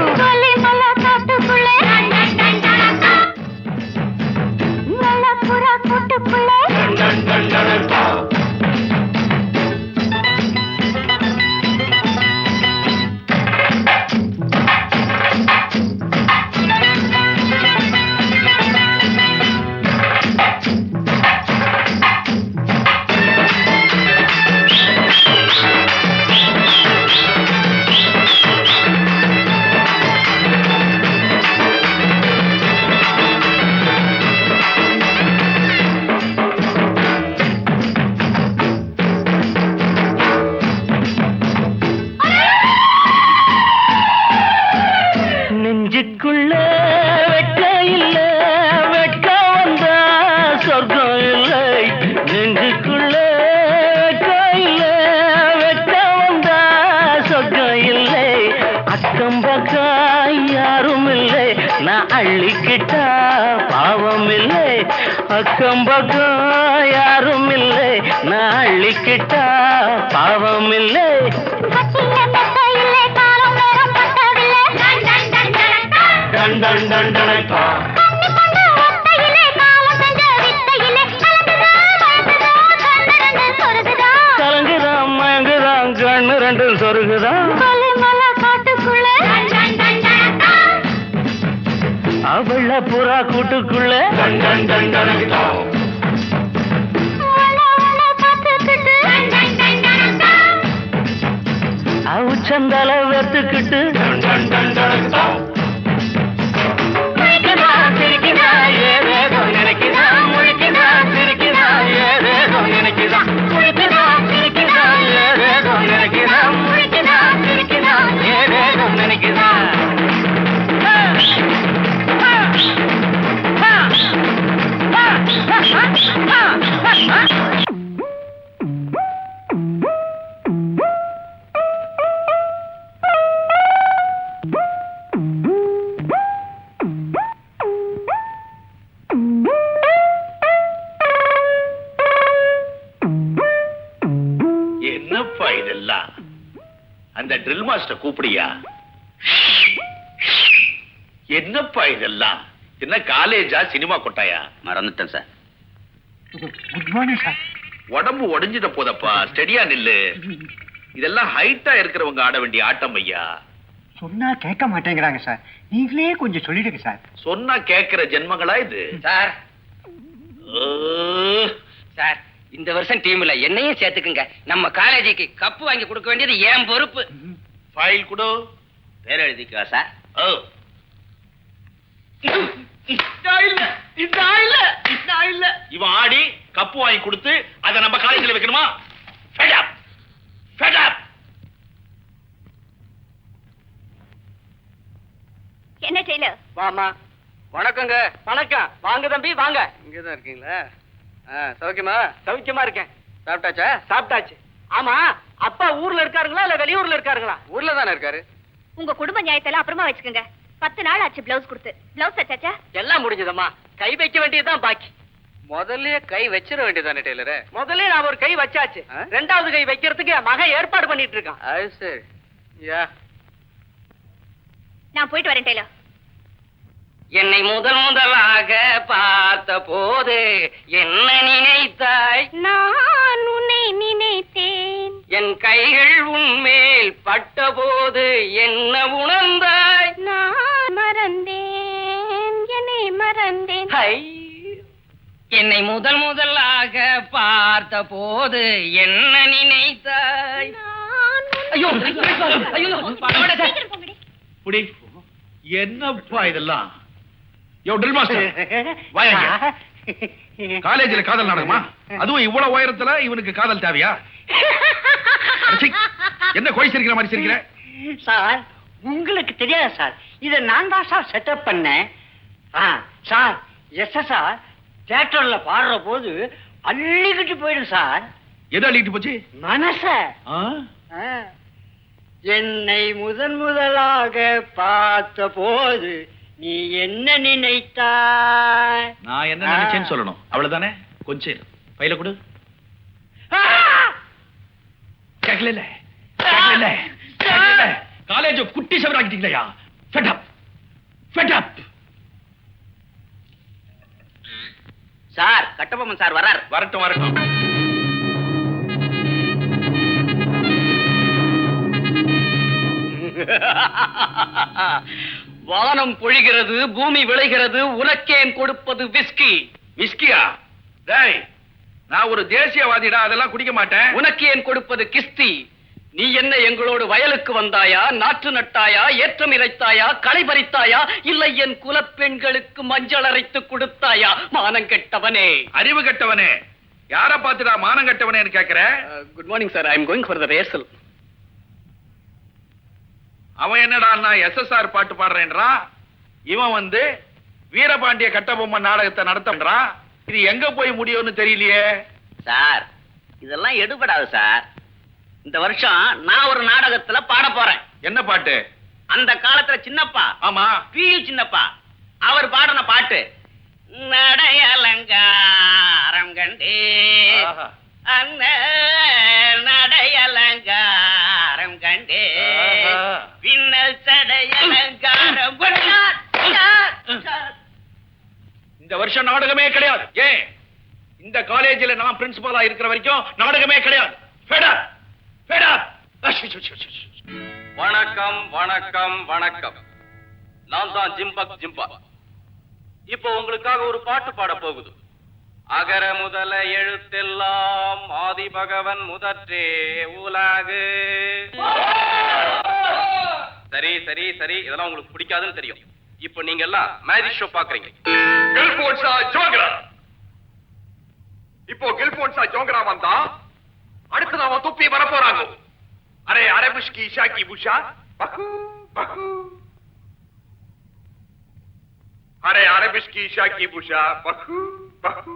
அள்ளிக்கிட்டா பாவம் இல்லை, அக்கம் பக்கம் யாரும் இல்லை, நான் அள்ளிக்கிட்டா பாவம் இல்லை. டன் டன் டன் டனக்கா. கலங்குதான் மயங்குதான் கண்ணு ரெண்டும் சொருகுதான், அவள புறா கூட்டுக்குள்ள உச்சந்தல வெத்துக்கிட்டு என்னப்பா இதெல்லாம்? அந்த ட்ரில் மாஸ்டர் கூப்பிடியா? என்னப்பா இதெல்லாம்? என்ன காலேஜா சினிமா கொட்டாயா? மறந்துட்டேன் சார். Good morning sir. உடம்பு உடைஞ்சிட்ட போதப்பா, ஸ்டெடியா நில்லு. இதெல்லாம் ஹைட்டா இருக்கிறவங்க ஆட வேண்டிய ஆட்டம் ஐயா. சொன்னா கேட்க மாட்டேங்கிறாங்க சார், நீங்களே கொஞ்சம் சொல்லிடுங்க சார். சொன்னா கேட்கிற ஜென்மங்களா இது? சார் ஓ, சார், இந்த வருஷம் டீம்ல என்னையும் சேர்த்துக்குங்க. நம்ம காலேஜுக்கு கப்பு வாங்கி கொடுக்க வேண்டியது என் பொறுப்பு. ஃபைல் கொடு. பேர் எழுதிக்கோ சார். ஓ, இவன் ஆடி கப்பு வாங்கி கொடுத்து அதை நம்ம காலேஜில் வைக்கணுமா? Fed up. Fed up. என்ன டெய்லர்? வாமா. வணக்கங்க. வணக்கம். வாங்க தம்பி வாங்க. இங்கதான் இருக்கீங்களா? சௌக்கியமா? சௌக்கியமா இருக்கேன். சாப்பிட்டாச்சா? சாப்பிட்டாச்சு. ஆமா, அப்பா ஊர்ல இருக்காருங்களா இல்ல வெளியூர்ல இருக்காருங்களா? ஊர்ல தானே இருக்காரு. உங்க குடும்ப நியாயத்தெல்லாம் அப்புறமா வச்சுக்கோங்க. 10 நாள் ஆச்சு பிளவுஸ் கொடுத்து. பிளவுஸ் தச்சாச்சா? எல்லாம் முடிஞ்சதம்மா, கை வைக்க வேண்டியதுதான் பாக்கி. முதல்லயே கை வச்சிட வேண்டியதானே டெய்லரு? முதல்ல நான் ஒரு கை வச்சாச்சு, ஆ? 2வது கை வைக்கிறதுக்கு என் மகன் ஏற்பாடு பண்ணிட்டு இருக்கான். அது சரி. யா, நான் போயிட்டு வரேன் டெய்லர். என்னை முதலாக பார்த்த போது என்ன நினைத்தாய்? நான் உன்னை நினைத்தேன். என் கைகள் உன்மேல் பட்ட போது என்ன உணர்ந்தாய்? நான் மறந்தேன், என்னை மறந்தேன். ஹை! என்னை முதலாக பார்த்த போது என்ன நினைத்தாய்? நான் ஐயோ ஐயோ, பரவாயில்ல சார். சீக்கிரம் போங்கடி. புடி. என்னப்பா இதெல்லாம்? யோ ட்ரில் மாஸ்டர், வாங்க. காலேஜில் காதல் நாடகமா? அதுவும் இவ்வளவு உயரத்துல இவனுக்கு காதல் தேவையா? அடச்சீ, என்ன கோய் சிரிக்கிற மாதிரி சிரிக்கிற? சார், உங்களுக்கு தெரியாது சார், இதை நான் தான் சார் செட்டப் பண்ணேன். சார், சார் தியேட்டர்ல பாடுற போது அள்ளிக்கிட்டு போயிடும் சார். எது அள்ளிட்டு போச்சு? மனச. என்னை முதலாக பார்த்த போது நீ என்ன நினைத்தாய்? நான் என்ன நினைச்சேன்னு சொல்லணும், அவ்வளவுதானே? கொஞ்சம் பையில கொடு. கேட்கல காலேஜ் குட்டி சவராக்கிட்டீங்களா? Fed up, fed up. Sir, Kattabomman sir வரார். வரட்டும் வரட்டும். வானம் பொழிகிறது, பூமி விளைகிறது, உனக்கேன் கொடுப்பது விஸ்கி. விஸ்கியா? டேய், நான் ஒரு தேசியவாதிடா, அதெல்லாம் குடிக்க மாட்டேன். உனக்கு ஏன் கொடுப்பது கிஸ்தி. நீ என்ன எங்களோடு வயலுக்கு வந்தாயா, நாற்று நட்டாயா, ஏற்றம் இறைத்தாயா, களை பறித்தாயா, இல்லை என் குலப்பெண்களுக்கு மஞ்சள் அரைத்து கொடுத்தாயா? மானம் கெட்டவனே, அறிவு கெட்டவனே, யார பாத்துடா மானம் கெட்டவனேன்னு கேக்குற? Good morning sir, I am going for the rehearsal. அவன் என்னடா நான் எஸ்எஸ்ஆர் பாட்டு பாடுறேன்றான், இவன் வந்து வீரபாண்டிய கட்டபொம்மன் நாடகத்தை நடத்தன்றான். இது எங்க போய் முடியும்னு தெரியலையே. சார், இதெல்லாம் எடுபடாது சார். இந்த வருஷம் நான் ஒரு நாடகத்துல பாட போறேன். என்ன பாட்டு? அந்த காலத்துல சின்னப்பா, ஆமா, பியு சின்னப்பா, அவர் பாடின பாட்டு நடையலங்காரம் கண்டே அண்ண நடையலங்காரம் கண்டே பின்னல் சடையலங்காரம். இந்த வருஷம் நாடகமே கிடையாது. ஏன்? இந்த காலேஜ்ல நான் பிரின்சிபலா இருக்கிற வரைக்கும் நாடகமே கிடையாது. வணக்கம் வணக்கம் வணக்கம். நான் தான் ஜிம்பக் ஜிம்பா. இப்போ உங்களுக்காக ஒரு பாட்டு பாட போகுது. அகர முதல எழுத்தெல்லாம் ஆதி பகவன் முதற்றே உலகு. சரி சரி சரி, இதெல்லாம் உங்களுக்கு பிடிக்காதுன்னு தெரியும். இப்போ நீங்க எல்லாம் மேஜிக் ஷோ பாக்குறீங்க. கில்போன்ஸா ஜோங்கரா. இப்போ கில்போன்ஸா ஜோங்கரா வந்தா அடுத்து நாம துப்பி வர போறாங்க. அரே அரபிஷ்கி ஷாக்கி புஷா பகு பகு. அரே அரபிஷ்கி ஷாக்கி புஷா பகு பகு.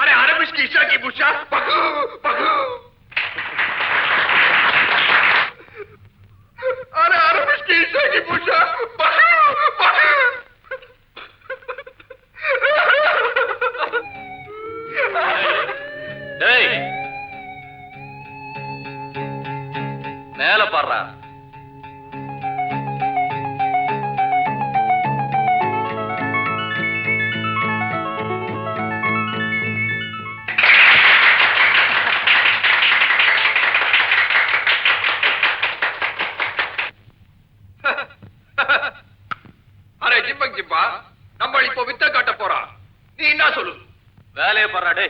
அரே அரபிஷ்கி ஷாக்கி புஷா பகு பகு. அரே அரபிஷ்கி ஷாக்கி புஷா பகு பகு. டேய் மேல பாடுறா. அரே ஜிம்பக் ஜிம்பா, நம்ம இப்போ வித்த காட்ட போறா. நீ என்ன சொல்லு? வேலையை பாடுறா. டே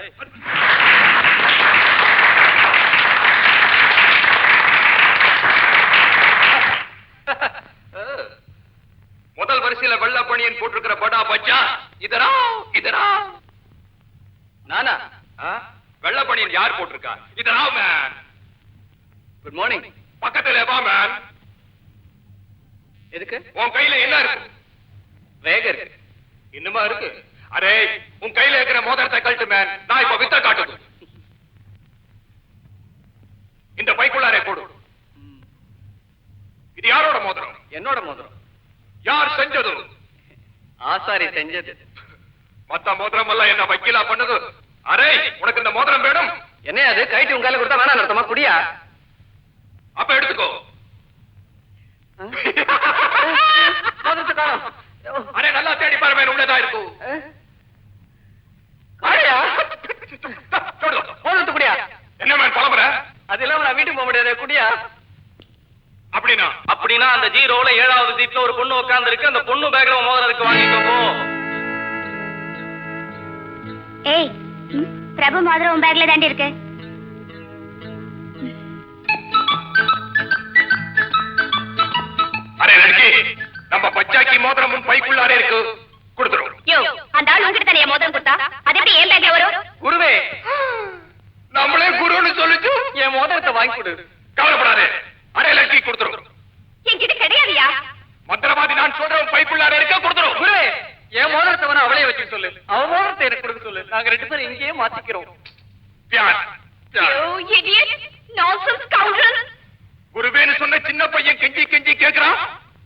முதல் வரிசையில வெள்ள பணியன் போட்டிருக்கிற படா பச்சா இதரா இதரா. நானா? வெள்ள பணியன் யார் போட்டிருக்கா? இதரா மேன். Good morning. பக்கத்துல வா மேன். எதுக்கு? உன் கையில என்ன இருக்கு? வேக இருக்கு. இன்னுமா இருக்கு? அரே உன் கையில இருக்கிற மோதிரத்தை கழட்டு மேன். நான் இப்ப வித்த காட்டு. இந்த பைக்குள்ளாரே போடு. இது யாரோட மோதிரம்? என்னோட மோதிரம். யார் செஞ்சது? ஆசாரி செஞ்சது. மத்த மோதிரம் எல்லாம் என்ன வக்கீலா பண்ணது? அரே உனக்கு இந்த மோதிரம் வேணும்? என்ன அது? கைட்டு உங்க கையில கொடுத்தா வேணாம் அர்த்தமா? குடியா? அப்ப எடுத்துக்கோ. அரே நல்லா தேடி பாரு மேன், உள்ளதா இருக்கும். குடியா? என்ன மேன் பழம்புற? அது இல்லாம நான் வீட்டுக்கு போக முடியாது. குடியா? அப்படின்னா அப்படின்னா அந்த ஜீரோல 7வது சீட்ல ஒரு பொண்ணு உட்கார்ந்து இருக்கு. அந்த பொண்ணு பேக்ல மோதிரம் இருக்கு, வாங்கிக்கோ போ. ஏய், பிரபு மோதிரம் உன் பேக்ல தாண்டி இருக்கு. அரே லட்சுமி, நம்ம பச்சாக்கி மோதிரம் உன் பைக்குள்ளாரே இருக்கு, கொடுத்துரும். யோ, அந்த ஆள் உன்கிட்ட தானே மோதிரம் கொடுத்தா? அது எப்படி என் பேக்ல வரும்? குருவே, நம்மளே குருன்னு சொல்லிச்சு. என் மோதிரத்தை வாங்கி கொடு. கவலைப்படாதே, அரே லட்சுமி கொடுத்துரும். என்கிட்ட கிடையாதுயா. மந்திரவாதி நான் சொல்றேன், பைக்குள்ளாரே இருக்க, கொடுத்துரும். குருவே, என் மோதிரத்தை வேணா அவளே வச்சு சொல்லு. அவ மோதிரத்தை எனக்கு கொடுக்க சொல்லு. நாங்க 2 பேரும் இங்கேயே மாத்திக்கிறோம். பியார், பியார். யோ, இடியட், நான்சென்ஸ் ஸ்கவுண்டல். குருவேன்னு சொன்ன சின்ன பையன் கெஞ்சி கெஞ்சி கேக்குறான்.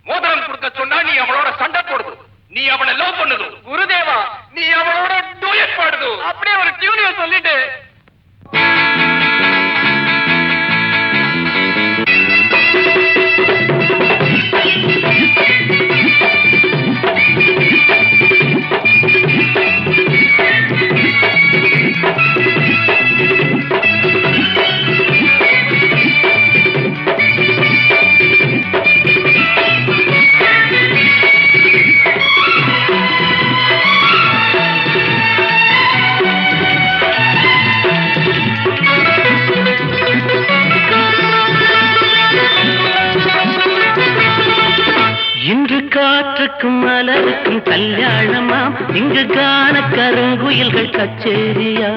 மோதிரம் கொடுக்க சொன்னா நீ அவளோட சண்டை போடுது. நீ அவனை லவ் பண்ணுது. குருதேவா, நீ அவளோட டூயட் பாடுது. அப்படியே ஒரு டியூனிய சொல்லிட்டு. இன்று காற்றுக்கும் மலருக்கும் கல்யாணமாம், இங்கு காண கருங்குயில்கள் கச்சேரியா.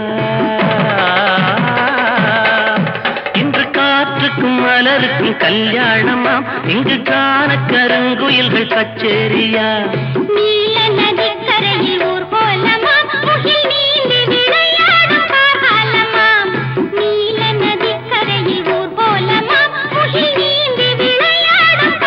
இன்று காற்றுக்கும் மலருக்கும் கல்யாணமாம், இங்கு காண கருங்குயில்கள் கச்சேரியா. நீல நதிக்கரையில் ஊர் கோலமாம், முகில் நீந்தி விளையாடும் காலமாம். நீல நதிக்கரையில் ஊர் கோலமாம், முகில் நீந்தி விளையாடும்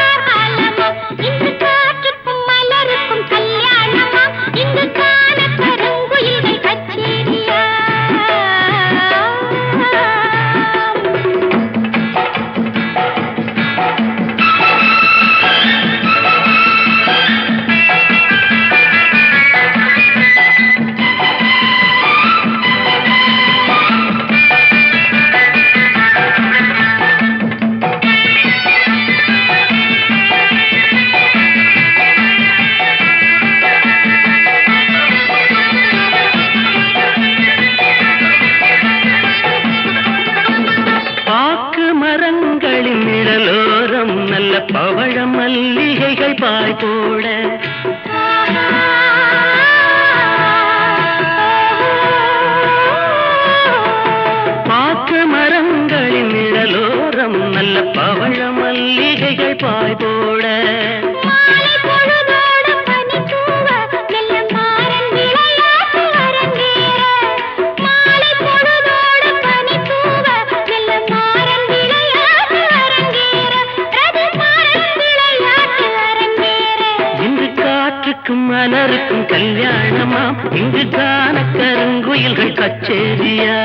கல்யாணமாம் இங்கு கான கருங்குயில்கள் கச்சேரியா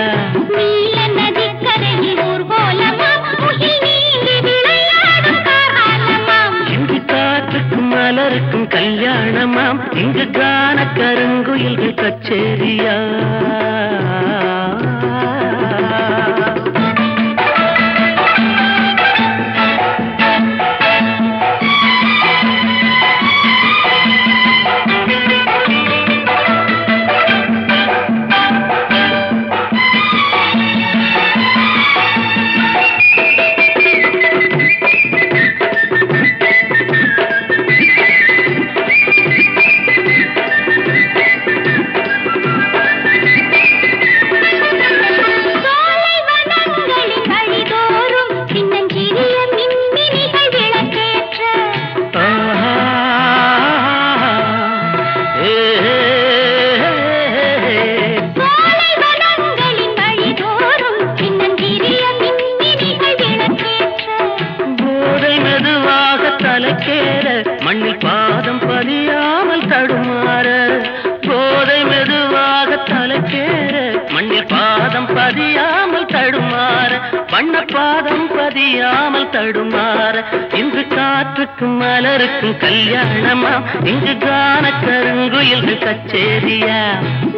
நீல நதிக்கரையில் ஊர்கோலமாம் முகில் நீந்தி விளையாடும் காரணமாம் இங்கு காற்றுக்கும் மலருக்கும் கல்யாணமாம் இங்கு கான கருங்குயில்கள் கச்சேரியா மண்ணில் பாதம் பதியாமல் தடுமாற போதை மெதுவாக தலைக்கேற மண்ணில் பாதம் பதியாமல் தடுமாற வண்ண பாதம் பதியாமல் தடுமாற இன்று காற்றுக்கும் மலருக்கும் கல்யாணமா இங்கு கான கருங்குயில்கள் கச்சேரியா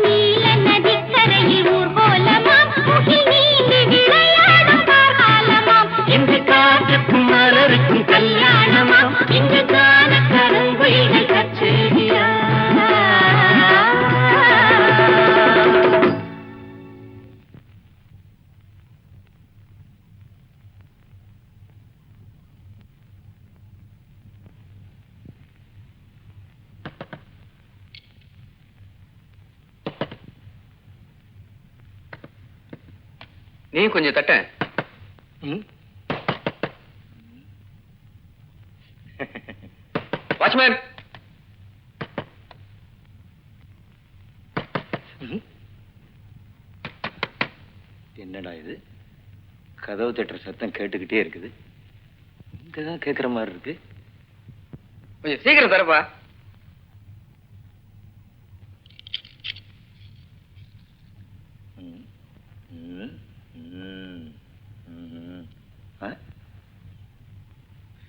நீல நதிக்கரையில் ஊர்கோலமாம் முகில் நீந்தி விளையாடும் காரணமாம் இன்று காற்றுக்கும் மலருக்கும் கல்யாணமா இங்கு கான கருங்குயில்கள் கச்சேரியா நீ கொஞ்சம் தட்ட. வாட்ச்மேன், என்னடா இது? கதவு தட்டுற சத்தம் கேட்டுக்கிட்டே இருக்குது. இங்கதான் கேட்குற மாதிரி இருக்கு. கொஞ்சம் சீக்கிரம் தரப்பா.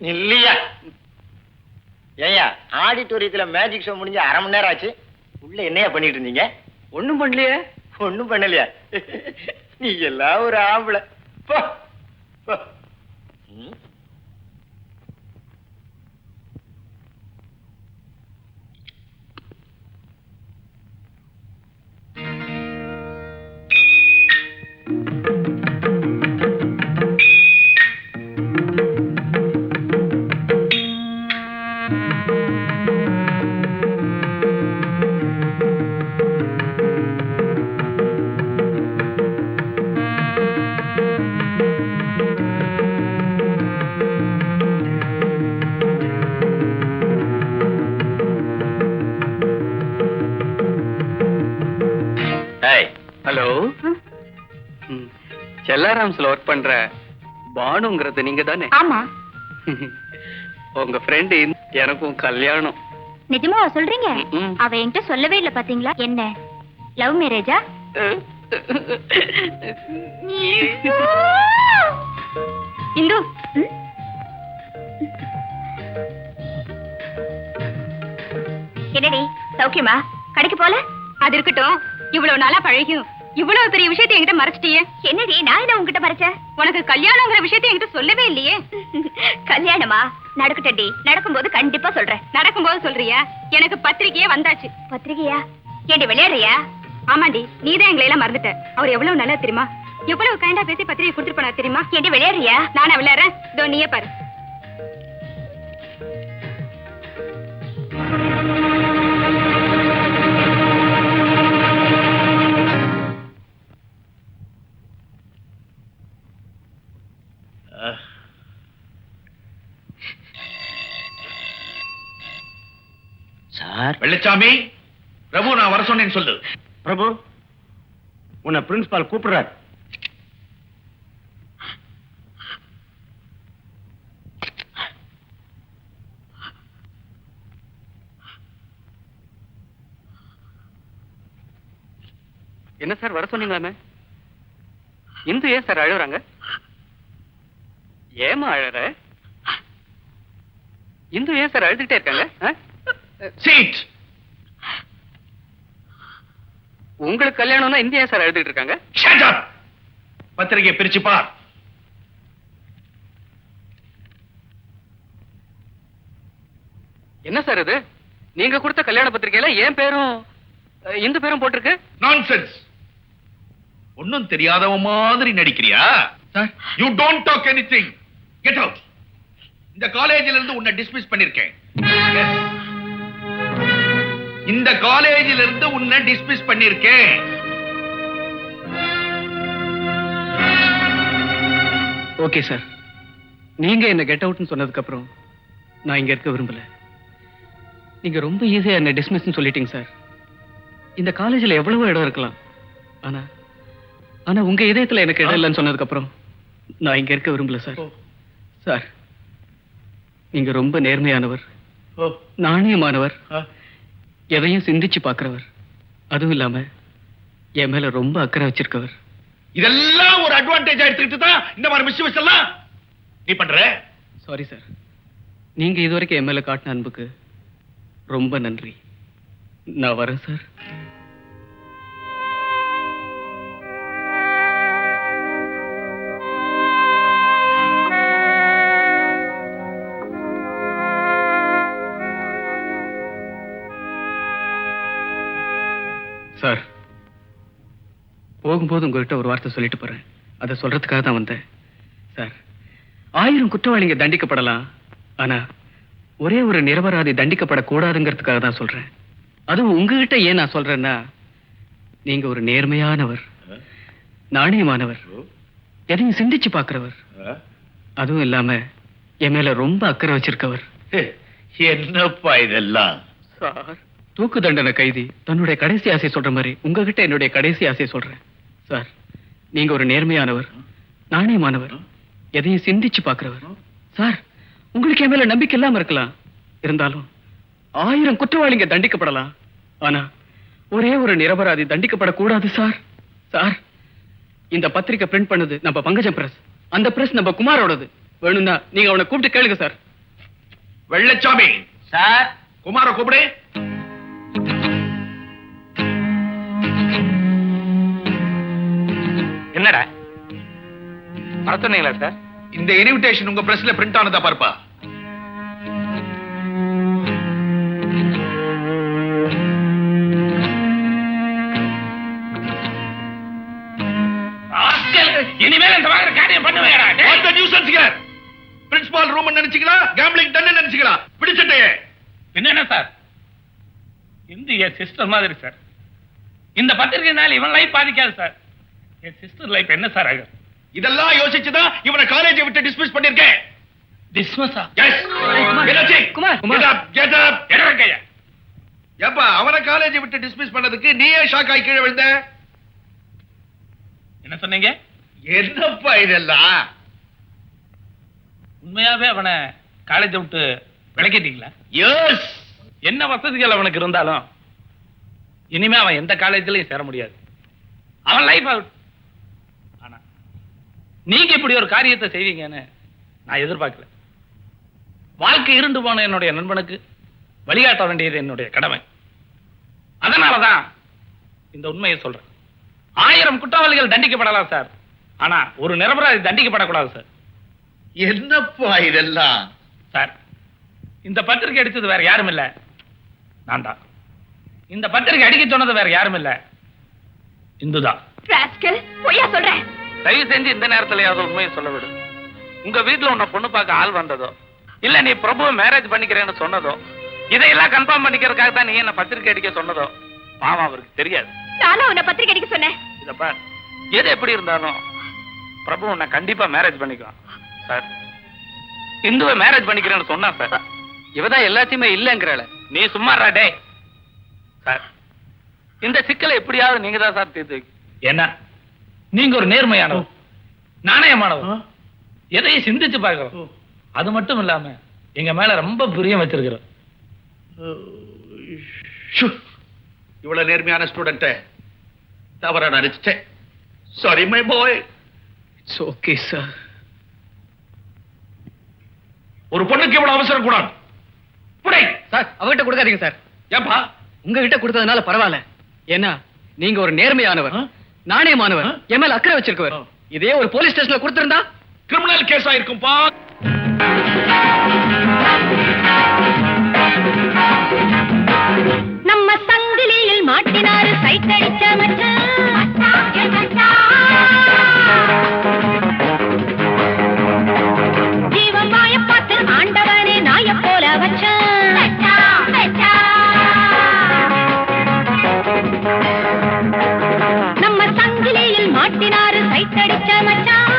இல்லையா? ஏயா, ஆடிட்டோரியத்துல மேஜிக் ஷோ முடிஞ்சு அரை மணி நேரம் ஆச்சு. உள்ள என்னையா பண்ணிட்டு இருந்தீங்க? ஒண்ணும் பண்ணலையே. ஒண்ணும் பண்ணலையா? நீ எல்லாம் ஒரு ஆம்பளை. போ, போ. ஹலோ, செல்லாராம்ஸ்ல ஒர்க் பண்ற பானுங்கிறது நீங்க தானே? ஆமா. உங்க ஃப்ரெண்டு எனக்கும் கல்யாணம். நிஜமாவா சொல்றீங்க? ம்ம். அவ என்கிட்ட சொல்லவே இல்ல பாத்தீங்களா? என்ன லவ் மேரேஜா? இந்து, என்னடி சௌக்கியமா? கடைக்கு போல? அது இருக்கட்டும், இவ்வளவு நாளா பழகியும் இவ்வளவு பெரிய விஷயத்தை என்கிட்ட மறைச்சிட்டியே. என்னடி நான் என்ன உங்ககிட்ட மறைச்சேன்? உனக்கு கல்யாணம்ங்கிற விஷயத்தை என்கிட்ட சொல்லவே இல்லையே. கல்யாணமா? நடக்கட்டடி, நடக்கும்போது கண்டிப்பா சொல்றேன். நடக்கும்போது சொல்றியா? எனக்கு பத்திரிக்கையே வந்தாச்சு. பத்திரிக்கையா? ஏண்டி விளையாடுறியா? ஆமாண்டி, நீதான் எங்களை எல்லாம் மறந்துட்ட. அவர் எவ்வளவு நல்லா தெரியுமா? எவ்வளவு கைண்டா பேசி பத்திரிகை கொடுத்துட்டு போனா தெரியுமா? ஏண்டி விளையாடுறியா? நானா விளையாடுறேன்? இதோ நீயே பாரு. சார். வெள்ளச்சாமி, பிரபு நான் வர சொன்னேன்னு சொல்லு. பிரபு, உன்னை பிரின்சிபால் கூப்பிடுறாரு. என்ன சார் வர சொன்னீங்களாமே? இந்து ஏன் சார் அழுகுறாங்க? ஏமா அழற? இந்து ஏன் சார் அழுதுகிட்டே இருக்காங்க? சீட். உங்களுக்கு கல்யாணம்னா இந்து ஏன் சார் அழுதுகிட்டு இருக்காங்க? Shut up. பத்திரிகை பிரிச்சு பார். என்ன சார் இது? நீங்க கொடுத்த கல்யாண பத்திரிகையில என் பேரும் இந்து பேரும் போட்டிருக்கு. நான்சென்ஸ். ஒன்னும் தெரியாதவ மாதிரி நடிக்கிறியா? You don't talk anything. Get out. இந்த காலேஜில இருந்து உன்னை டிஸ்மிஸ் பண்ணிருக்கேன். இந்த காலேஜில இருந்து உன்னை டிஸ்மிஸ் பண்ணிருக்கேன். ஓகே சார், நீங்க என்ன கெட் அவுட்னு சொன்னதுக்கு அப்புறம் நான் இங்க இருக்க விரும்பல. நீங்க ரொம்ப ஈஸியா என்ன டிஸ்மிஸ் சொல்லிட்டீங்க சார். இந்த காலேஜ்ல எவ்வளவோ இடம் இருக்கலாம், ஆனா ஆனா உங்க இதயத்துல எனக்கு இடம் இல்லைன்னு சொன்னதுக்கு அப்புறம் நான் இங்க இருக்க விரும்பல சார். சார், நீங்க ரொம்ப நேர்மையானவர், நாணயமானவர், எதையும் சிந்திச்சு பாக்குறவர், அதுவும் இல்லாம என் மேல ரொம்ப அக்கறை வச்சிருக்கவர். இதெல்லாம் ஒரு அட்வான்டேஜ் எடுத்துக்கிட்டு தான் இந்த மாதிரி மிஸ்யூஸ் எல்லாம் நீ பண்ற. சாரி சார், நீங்க இதுவரைக்கும் என் மேல காட்டின அன்புக்கு ரொம்ப நன்றி. நான் வரேன் சார். சார், போகும்போது உங்ககிட்ட ஒரு வார்த்தை சொல்லிட்டு போறேன். அதை சொல்றதுக்காக தான் வந்தேன். சார், 1000 குற்றவாளிங்க தண்டிக்கப்படலாம், ஆனா ஒரே ஒரு நிரபராதி தண்டிக்கப்படக்கூடாதுங்கிறதுக்காக தான் சொல்றேன். அதுவும் உங்ககிட்ட ஏன் நான் சொல்றேன்னா, நீங்க ஒரு நேர்மையானவர், நாணயமானவர், எதையும் சிந்திச்சு பாக்குறவர், அதுவும் இல்லாம என் மேல ரொம்ப அக்கறை வச்சிருக்கவர். என்னப்பா இதெல்லாம்? சார், தூக்கு தண்டனை கைதி தன்னுடைய கடைசி ஆசை சொல்ற மாதிரி உங்ககிட்ட என்னுடைய கடைசி ஆசையை சொல்றேன். சார், நீங்க ஒரு நேர்மையானவர், நாணயமானவர், எதையும் சிந்திச்சு பாக்குறவர். சார், உங்களுக்கு என் மேல நம்பிக்கை இல்லாம இருக்கலாம், இருந்தாலும் 1000 குற்றவாளிங்க தண்டிக்கப்படலாம், ஆனா ஒரே ஒரு நிரபராதி தண்டிக்கப்படக்கூடாது சார். சார், இந்த பத்திரிக்கை பிரிண்ட் பண்ணது நம்ம பங்கஜம் பிரஸ். அந்த பிரஸ் நம்ம குமாரோடது. வேணும்னா நீங்க அவனை கூப்பிட்டு கேளுங்க சார். வெள்ளச்சாமி சார், குமார கூப்பிடு. என்னடா வர சொன்னீங்களா சார்? இந்த இன்விடேஷன் உங்க பிரஸ்ல பிரிண்ட் ஆனதா பார்ப்பா. இனிமேல் இந்த மாதிரி காரியம் பண்ணுவேடா. What the nuisance here? Principal room நினைச்சீங்களா? கேம்பிளிங் டன் நினைச்சீங்களா? பிடிச்சிட்டே. என்ன சார், இந்திய சிஸ்டர் மாதிரி சார். இந்த பத்திரிகைனால இவன் லைஃப் பாதிக்காது சார். என் சிஸ்டர் லைஃப் என்ன சார் ஆகும்? இதெல்லாம் யோசிச்சுதான் இவனை காலேஜை விட்டு டிஸ்மிஸ் பண்ணிருக்கேன். டிஸ்மஸா? எஸ். என்னாச்சு? Kumar, get up. எடறக்கையா? ஏப்பா, அவனை காலேஜை விட்டு டிஸ்மிஸ் பண்ணதுக்கு நீயே ஷாக் ஆகி கீழே விழுந்த? என்ன சொன்னீங்க? என்னப்பா இதெல்லாம்? உண்மையாவே அவனை காலேஜை விட்டு விளக்கிட்டீங்களா? எஸ். என்ன வசதிகள் அவனுக்கு இருந்தாலும் இனிமே அவன் எந்த காலேஜ்லயும் சேர முடியாது. அவன் லைஃப் அவுட். ஆனா நீங்க இப்படி ஒரு காரியத்தை செய்வீங்கன்னு நான் எதிர்பார்க்கல. வாழ்க்கை இருண்டு போன என்னுடைய நண்பனுக்கு வழிகாட்ட வேண்டியது என்னுடைய கடமை. அதனாலதான் இந்த உண்மையை சொல்றேன். 1000 குற்றவாளிகள் தண்டிக்கப்படலாம் சார், ஆனா ஒரு நிரபராதி தண்டிக்கப்படக்கூடாது சார். என்னப்பா இதெல்லாம்? சார், இந்த பத்திரிகை அடிச்சது வேற யாரும் இல்ல, நான் தான். இந்த பத்திரிகை அடிக்க சொன்னது வேற யாரும் இல்ல, இந்துதான். பொய்யா சொல்றேன். தயவு செஞ்சு இந்த நேரத்திலயாவது உண்மையை சொல்ல விடு. உங்க வீட்டுல உன்னை பொண்ணு பார்க்க ஆள் வந்ததோ, இல்ல நீ பிரபுவை மேரேஜ் பண்ணிக்கிறேன்னு சொன்னதோ, இதையெல்லாம் கன்ஃபார்ம் பண்ணிக்கிறதுக்காக தான் நீ என்ன பத்திரிகை அடிக்க சொன்னதோ பாவம் அவருக்கு தெரியாது. நானும் உன்னை பத்திரிகை அடிக்க சொன்னேன். இத பார், எது எப்படி இருந்தாலும் பிரபு உன்னை கண்டிப்பா மேரேஜ் பண்ணிக்குவான் சார். இந்துவை மேரேஜ் பண்ணிக்கிறேன்னு சொன்னா சார். இவதான் எல்லாத்தையுமே இல்லங்கிறாள. நீ சும்மா டே சார். இந்த சிக்கலை எப்படியாவது நீங்க தான் சார் தீர்த்து. என்ன நீங்க ஒரு நேர்மையானவர், நாணயமானவர், எதையும் சிந்திச்சு பார்க்கிறோம். அது மட்டும் இல்லாம எங்க மேல ரொம்ப பிரியம் வச்சிருக்கிறோம். இவ்வளவு நேர்மையான ஸ்டூடெண்ட் தவறா நினைச்சிட்டேன். Sorry my boy. It's okay sir. ஒரு பொண்ணுக்கு எவ்வளவு அவசரம் கூடாது. புடை சார் அவகிட்ட கொடுக்காதீங்க சார். ஏப்பா? உங்ககிட்ட கொடுத்ததுனால பரவாயில்ல. ஏன்னா நீங்க ஒரு நேர்மையானவர், நாணயமானவர், என் மேல அக்கறை வச்சிருக்கவர். இதே ஒரு போலீஸ் ஸ்டேஷன்ல கொடுத்திருந்தா கிரிமினல் கேஸ் ஆயிருக்கும்பா. நம்ம சங்கிலியில் மாட்டினாரு சைட் அடிச்ச மச்சான். ஜீவன் வாய பார்த்து ஆண்டவனே நாய போல வச்சான். நம்ம சங்கிலியில் மாட்டினாரு சைட் அடிச்ச மச்சான்.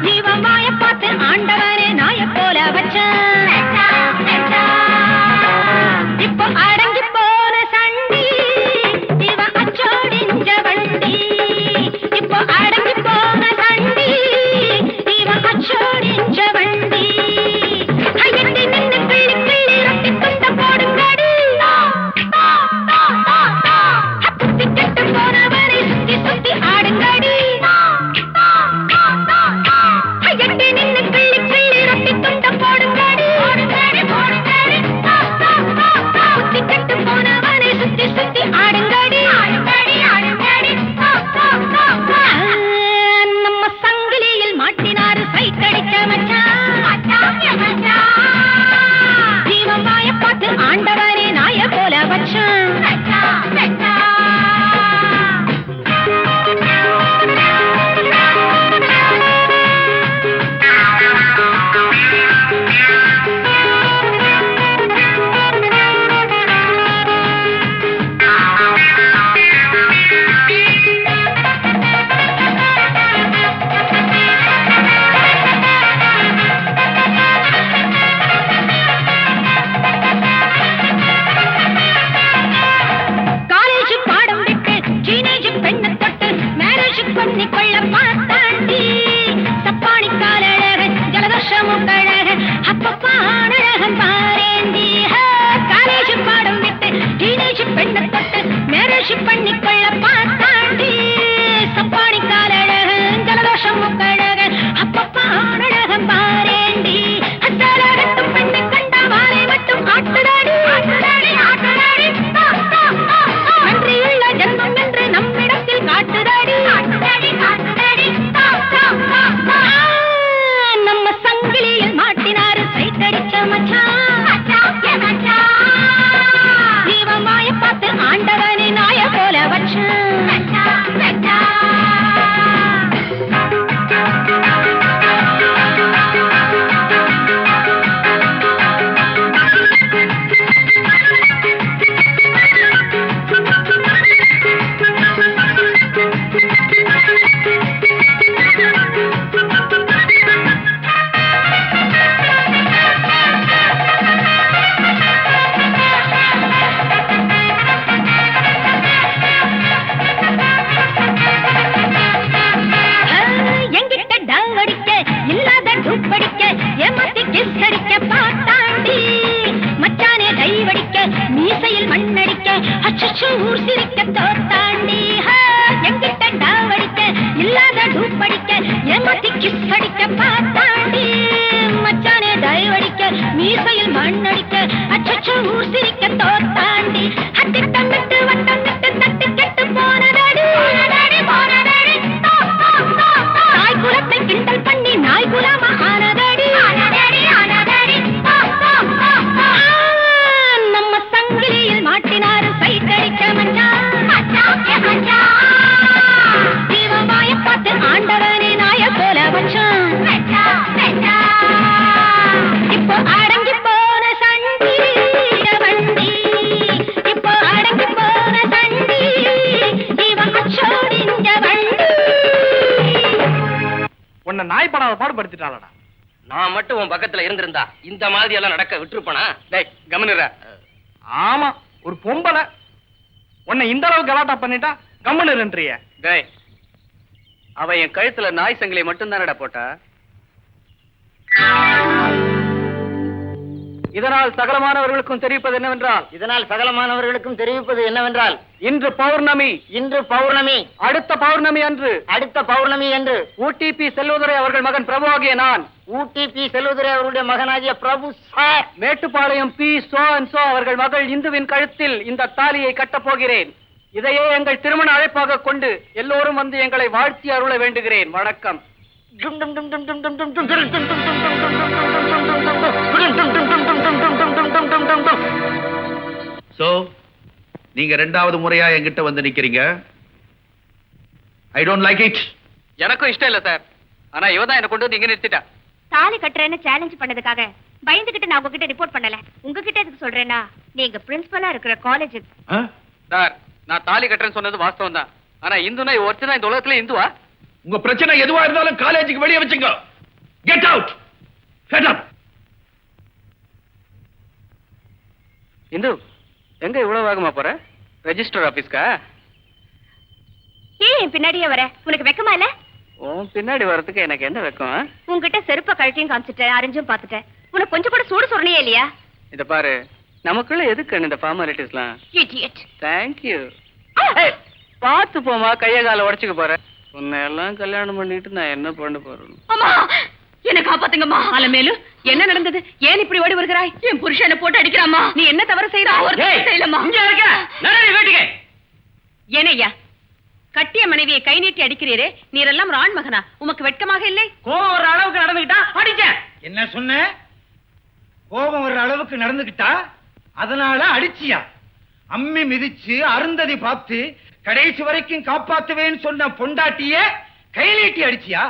ஜீவன் வாய பார்த்து ஆண்டவனே நாய போல வச்சான். இப்போ அடங்கி போன சண்டி இவன் அச்சோடிஞ்ச வண்டி. இப்போ அடங்கி போன சண்டி இவன் அச்சோடிஞ்ச வண்டி. கையெட்டி நின்னு கிள்ளி கிள்ளி ரொட்டி துண்ட போடுங்கடி. குத்தி கெட்டு போனவரை சுத்தி சுத்தி ஆடுங்கடி. கையெட்டி நின்னு கிள்ளி கிள்ளி ரொட்டி துண்ட போடுங்கடி. குத்தி கெட்டு போனவரை சுத்தி சுத்தி ஆடுங்கடி. நம்ம சங்கிலியில் மாட்டினாரு சைட் அடிச்ச மச்சான். ஜீவன் வாய பார்த்து ஆண்டவரே நாய போல வச்சான். காலேஜ் பாடம் விட்டு டீனேஜ் பெண்ணை தொட்டு மேரேஜ் பண்ணி கொள்ள பார்த்தாண்டி. சப்பானி காலழகன் ஜலதோஷமும் கழகன் அப்பப்பா அழகன் பாரேந்தி. காலேஜ் பாடம் விட்டு டீனேஜ் பெண்ணை தொட்டு மேரேஜ் பண்ணி கொள்ள பார்த்தாண்டி. சப்பானி காலழகன் ஜலதோஷமும் கழகன் அப்பப்பா அழகன் பாரேந்தி. அசலகட்டும் பெண்ணை கண்டா வாரை மட்டும் ஆட்டுடாடி. நன்றியுள்ள ஜென்மம் என்று நம்மிடத்தில் காட்டுதாடி. நம்ம சங்கிலியில் மாட்டினாரு சைட் அடிச்ச மச்சான். ஜீவன் வாய பார்த்து ஆண்டவனே நாய போல வச்சான். எங்கிட்ட டவ் அடிக்க இல்லாத டூப் அடிக்க ஏமாத்தி கிஸ் அடிக்க பார்த்தாண்டி. மச்சானே டைவ் அடிக்க மீசையில் மண்ணடிக்க அச்சச்சோ ஊர் சிரிக்க தோத்தாண்டி. எங்கிட்ட டவ் அடிக்க இல்லாத டூப் அடிக்க ஏமாத்தி கிஸ் அடிக்க பார்த்தாண்டி. மச்சானே டைவ் அடிக்க மீசையில் மண்ணடிக்க அச்சச்சோ ஊர் சிரிக்க தோத்தாண்டி. அத்திட்டம் விட்டு வட்டம் விட்டு தட்டு கெட்டு போனதாடி. தாய் குலத்தை கிண்டல் பண்ணி நாய் குலாமா ஆனதடி. நம்ம சங்கிலியில் மாட்டினாரு சைட் அடிச்ச மச்சான். ஜீவன் வாய பார்த்து ஆண்டவனே நாய போல வச்சான். இப்போ அடங்கி போன சண்டி வண்டி. இப்போ அடங்கி போன சண்டி இவன் அச்சோடிஞ்ச வண்டி. உன்னை நாய் படாத பாடுபடுத்திட்டாளடா. நான் மட்டும் உன் பக்கத்துல இருந்திருந்தா இந்த மாதிரி எல்லாம் நடக்க விட்டுருப்பனா? டேய் கம்முனுற. ஆமா ஒரு பொம்பளை உன்னை இந்த அளவுக்கு கலாட்டா பண்ணிட்டா கம்முனுன்றீங்க. டேய் அவ என் கழுத்துல நாய் சங்கிலி மட்டும் தானடா போட்டா. இதனால் சகலமானவர்களுக்கும் தெரிவிப்பது என்னவென்றால் இன்று பௌர்ணமி. இன்று பௌர்ணமி. அடுத்த பௌர்ணமி அன்று. அடுத்த பௌர்ணமி என்று ஊடிபி செல்வதுரை அவர்கள் மகன் பிரபு ஆகிய நான். ஊடிபி செல்வதுரை அவருடைய மகனாகிய Prabhu sir. Mettupalayam B so and so அவர்கள் மகள் இந்துவின் கழுத்தில் இந்த தாலியை கட்டப் போகிறேன். இதையே எங்கள் திருமண அழைப்பாக கொண்டு எல்லோரும் வந்து எங்களை வாழ்த்தி அருள வேண்டுகிறேன். வணக்கம். சோ நீங்க ரெண்டாவது முறையா என்கிட்ட வந்து நிக்கிறீங்க. I don't like it. எனக்கும் இஷ்டம் இல்ல சார். ஆனா இவ தான் என்ன கொண்டு வந்து இங்க நிறுத்திட்டா. தாலி கட்டுறேன்னு சேலஞ்ச் பண்ணதுக்காக பயந்துகிட்டு நான் உங்ககிட்ட ரிப்போர்ட் பண்ணல. உங்ககிட்ட எதுக்கு சொல்றேன்னா, நீங்க பிரின்சிபலா இருக்கிற காலேஜ். சார், நான் தாலி கட்டுறேன்னு சொன்னது வாஸ்தவம் தான். ஆனா இந்துனா ஒருத்தர் இந்த உலகத்துல இந்துவா? உங்க பிரச்சனை எதுவா இருந்தாலும் காலேஜுக்கு வெளியே வச்சுங்க. Get out. Get up. Hindu, எங்க இவ்வளவு வேகமா போற? ரெஜிஸ்டர் ஆபீஸ்க்கா? ஏன் பின்னாடியே வர? உனக்கு வெக்கமா இல்ல? உன் பின்னாடி வரதுக்கு எனக்கு என்ன வெக்கம்? உங்ககிட்ட செருப்ப கழட்டியும் காமிச்சிட்டேன், அரைஞ்சும் பாத்துட்டேன். உனக்கு கொஞ்சம் கூட சூடு சொரணையே இல்லையா? இத பாரு, நமக்குள்ள எதுக்கு இந்த ஃபார்மாலிட்டிஸ்லாம்? இடியட். Thank you. பாத்து போமா, கைய கால உடைச்சுக்க போற. உன்னை எல்லாம் கல்யாணம் பண்ணிட்டு நான் என்ன பண்ண போறேன்? அம்மா, என்ன காப்பாத்துங்கம்மா. அலமேலு, என்ன நடந்தது? ஏன் இப்படி ஓடி வருகிறாய்? என் புருஷனை போட்டு அடிக்கிறாமா. நீ என்ன தவறு செய்யறா? செய்யலம்மா. ஏனையா, கட்டிய மனைவியை கை நீட்டி அடிக்கிறீரே, நீரெல்லாம் ராண் மகனா? உமக்கு வெட்கமாக இல்லை? கோபம் வர்ற அளவுக்கு நடந்துகிட்டா அடிச்சேன். என்ன சொன்ன? கோபம் வர்ற அளவுக்கு நடந்துகிட்டா அதனால அடிச்சியா? அம்மி மிதிச்சு அருந்ததி பார்த்து கடைசி வரைக்கும் காப்பாத்துவேன்னு சொன்ன பொண்டாட்டிய கை நீட்டி அடிச்சியா?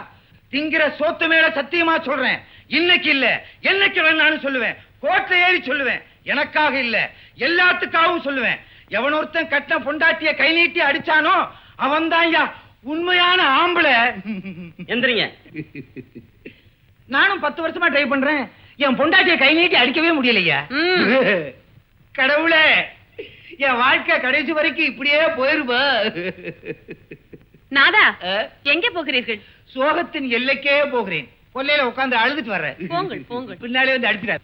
திங்கிற சோத்து மேல சத்தியமா சொல்றேன், இன்னைக்கு இல்ல என்னைக்கு வேணாலும் சொல்லுவேன். கோட்டை ஏறி சொல்லுவேன். எனக்காக இல்ல, எல்லாத்துக்காகவும் சொல்லுவேன். எவனொருத்தன் கட்டின பொண்டாட்டிய கை நீட்டி அடிச்சானோ அவன் தான் உண்மையான ஆம்பளை. எந்திரிங்க. நானும் 10 வருஷமா ட்ரை பண்றேன், என் பொண்டாட்டிய கை நீட்டி அடிக்கவே முடியலையா. கடவுளே, என் வாழ்க்கை கடைசி வரைக்கும் இப்படியே போயிருவா. நாதா, எங்கே போகிறீர்கள்? சோகத்தின் எல்லைக்கே போகிறேன். கொல்லையில உட்கார்ந்து அழுதுட்டு வர்றேன். போங்கள் போங்கள். பின்னாலே வந்து அடிக்கிறார்.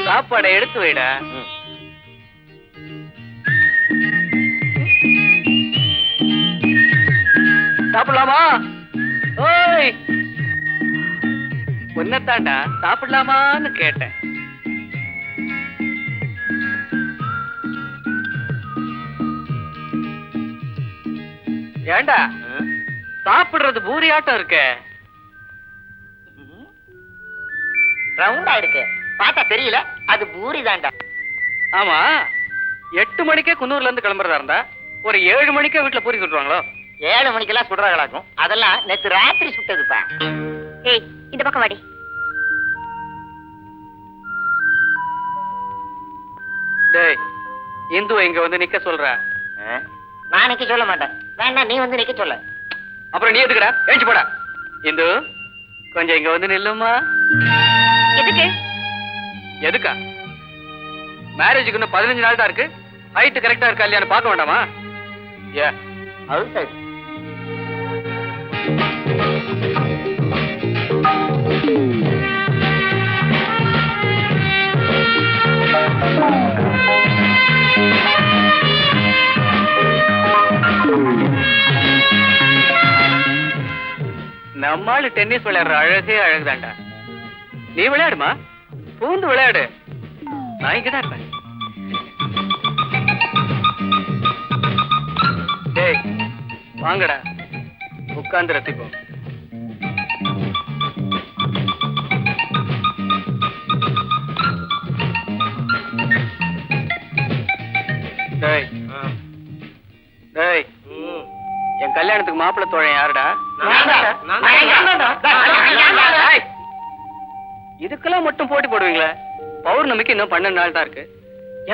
சாப்பாடை எடுத்து வைடா. சாப்பிடலாமா? ஓய், உன்னத்தாண்டா சாப்பிடலாமான்னு கேட்டேன். ஏண்டா சாப்பிடுறது பூரி ஆட்டம் இருக்க? ரவுண்டா இருக்கு, பார்த்தா தெரியல, அது பூரி தாண்டா. ஆமா, 8 மணிக்கே குன்னூர்ல இருந்து கிளம்புறதா இருந்தா ஒரு 7 மணிக்கே வீட்டுல பூரி சுட்டுவாங்களோ? 7 மணிக்கெல்லாம் சுடுறாங்களாக்கும். அதெல்லாம் நேத்து ராத்திரி சுட்டதுப்பா. ஏய், இந்த பக்கம் வாடி. டேய், இந்துவை இங்க வந்து நிக்க சொல்ற. நான் நிக்க சொல்ல மாட்டேன். வேண்டாம், நீ வந்து நிக்க சொல்ல. அப்புறம் நீ எதுக்குடா? ஏஞ்சி போடா. இந்து, கொஞ்சம் இங்க வந்து நில்லுமா. எதுக்கு? எதுக்கா? மேரேஜுக்கு இன்னும் 15 நாள் தான் இருக்கு. ஹைட் கரெக்டா இருக்கா இல்லையான்னு பார்க்க வேண்டாமா? ஏ, அது சரி. நம்மாளு டென்னிஸ் விளையாடுற அழகே அழகுதாண்டா. நீ விளையாடுமா, பூந்து விளையாடு. நான் இங்கதான் இருப்பேன். டேய், வாங்கடா, உட்கார்ந்து ரசிப்போம். டேய் டேய், என் கல்யாணத்துக்கு மாப்பிள்ளை தோழன் யாருடா? இதுக்கெல்லாம் மட்டும் போட்டி போடுவீங்களா? பௌர்ணமிக்கு இன்னும் 12 நாள் தான் இருக்கு.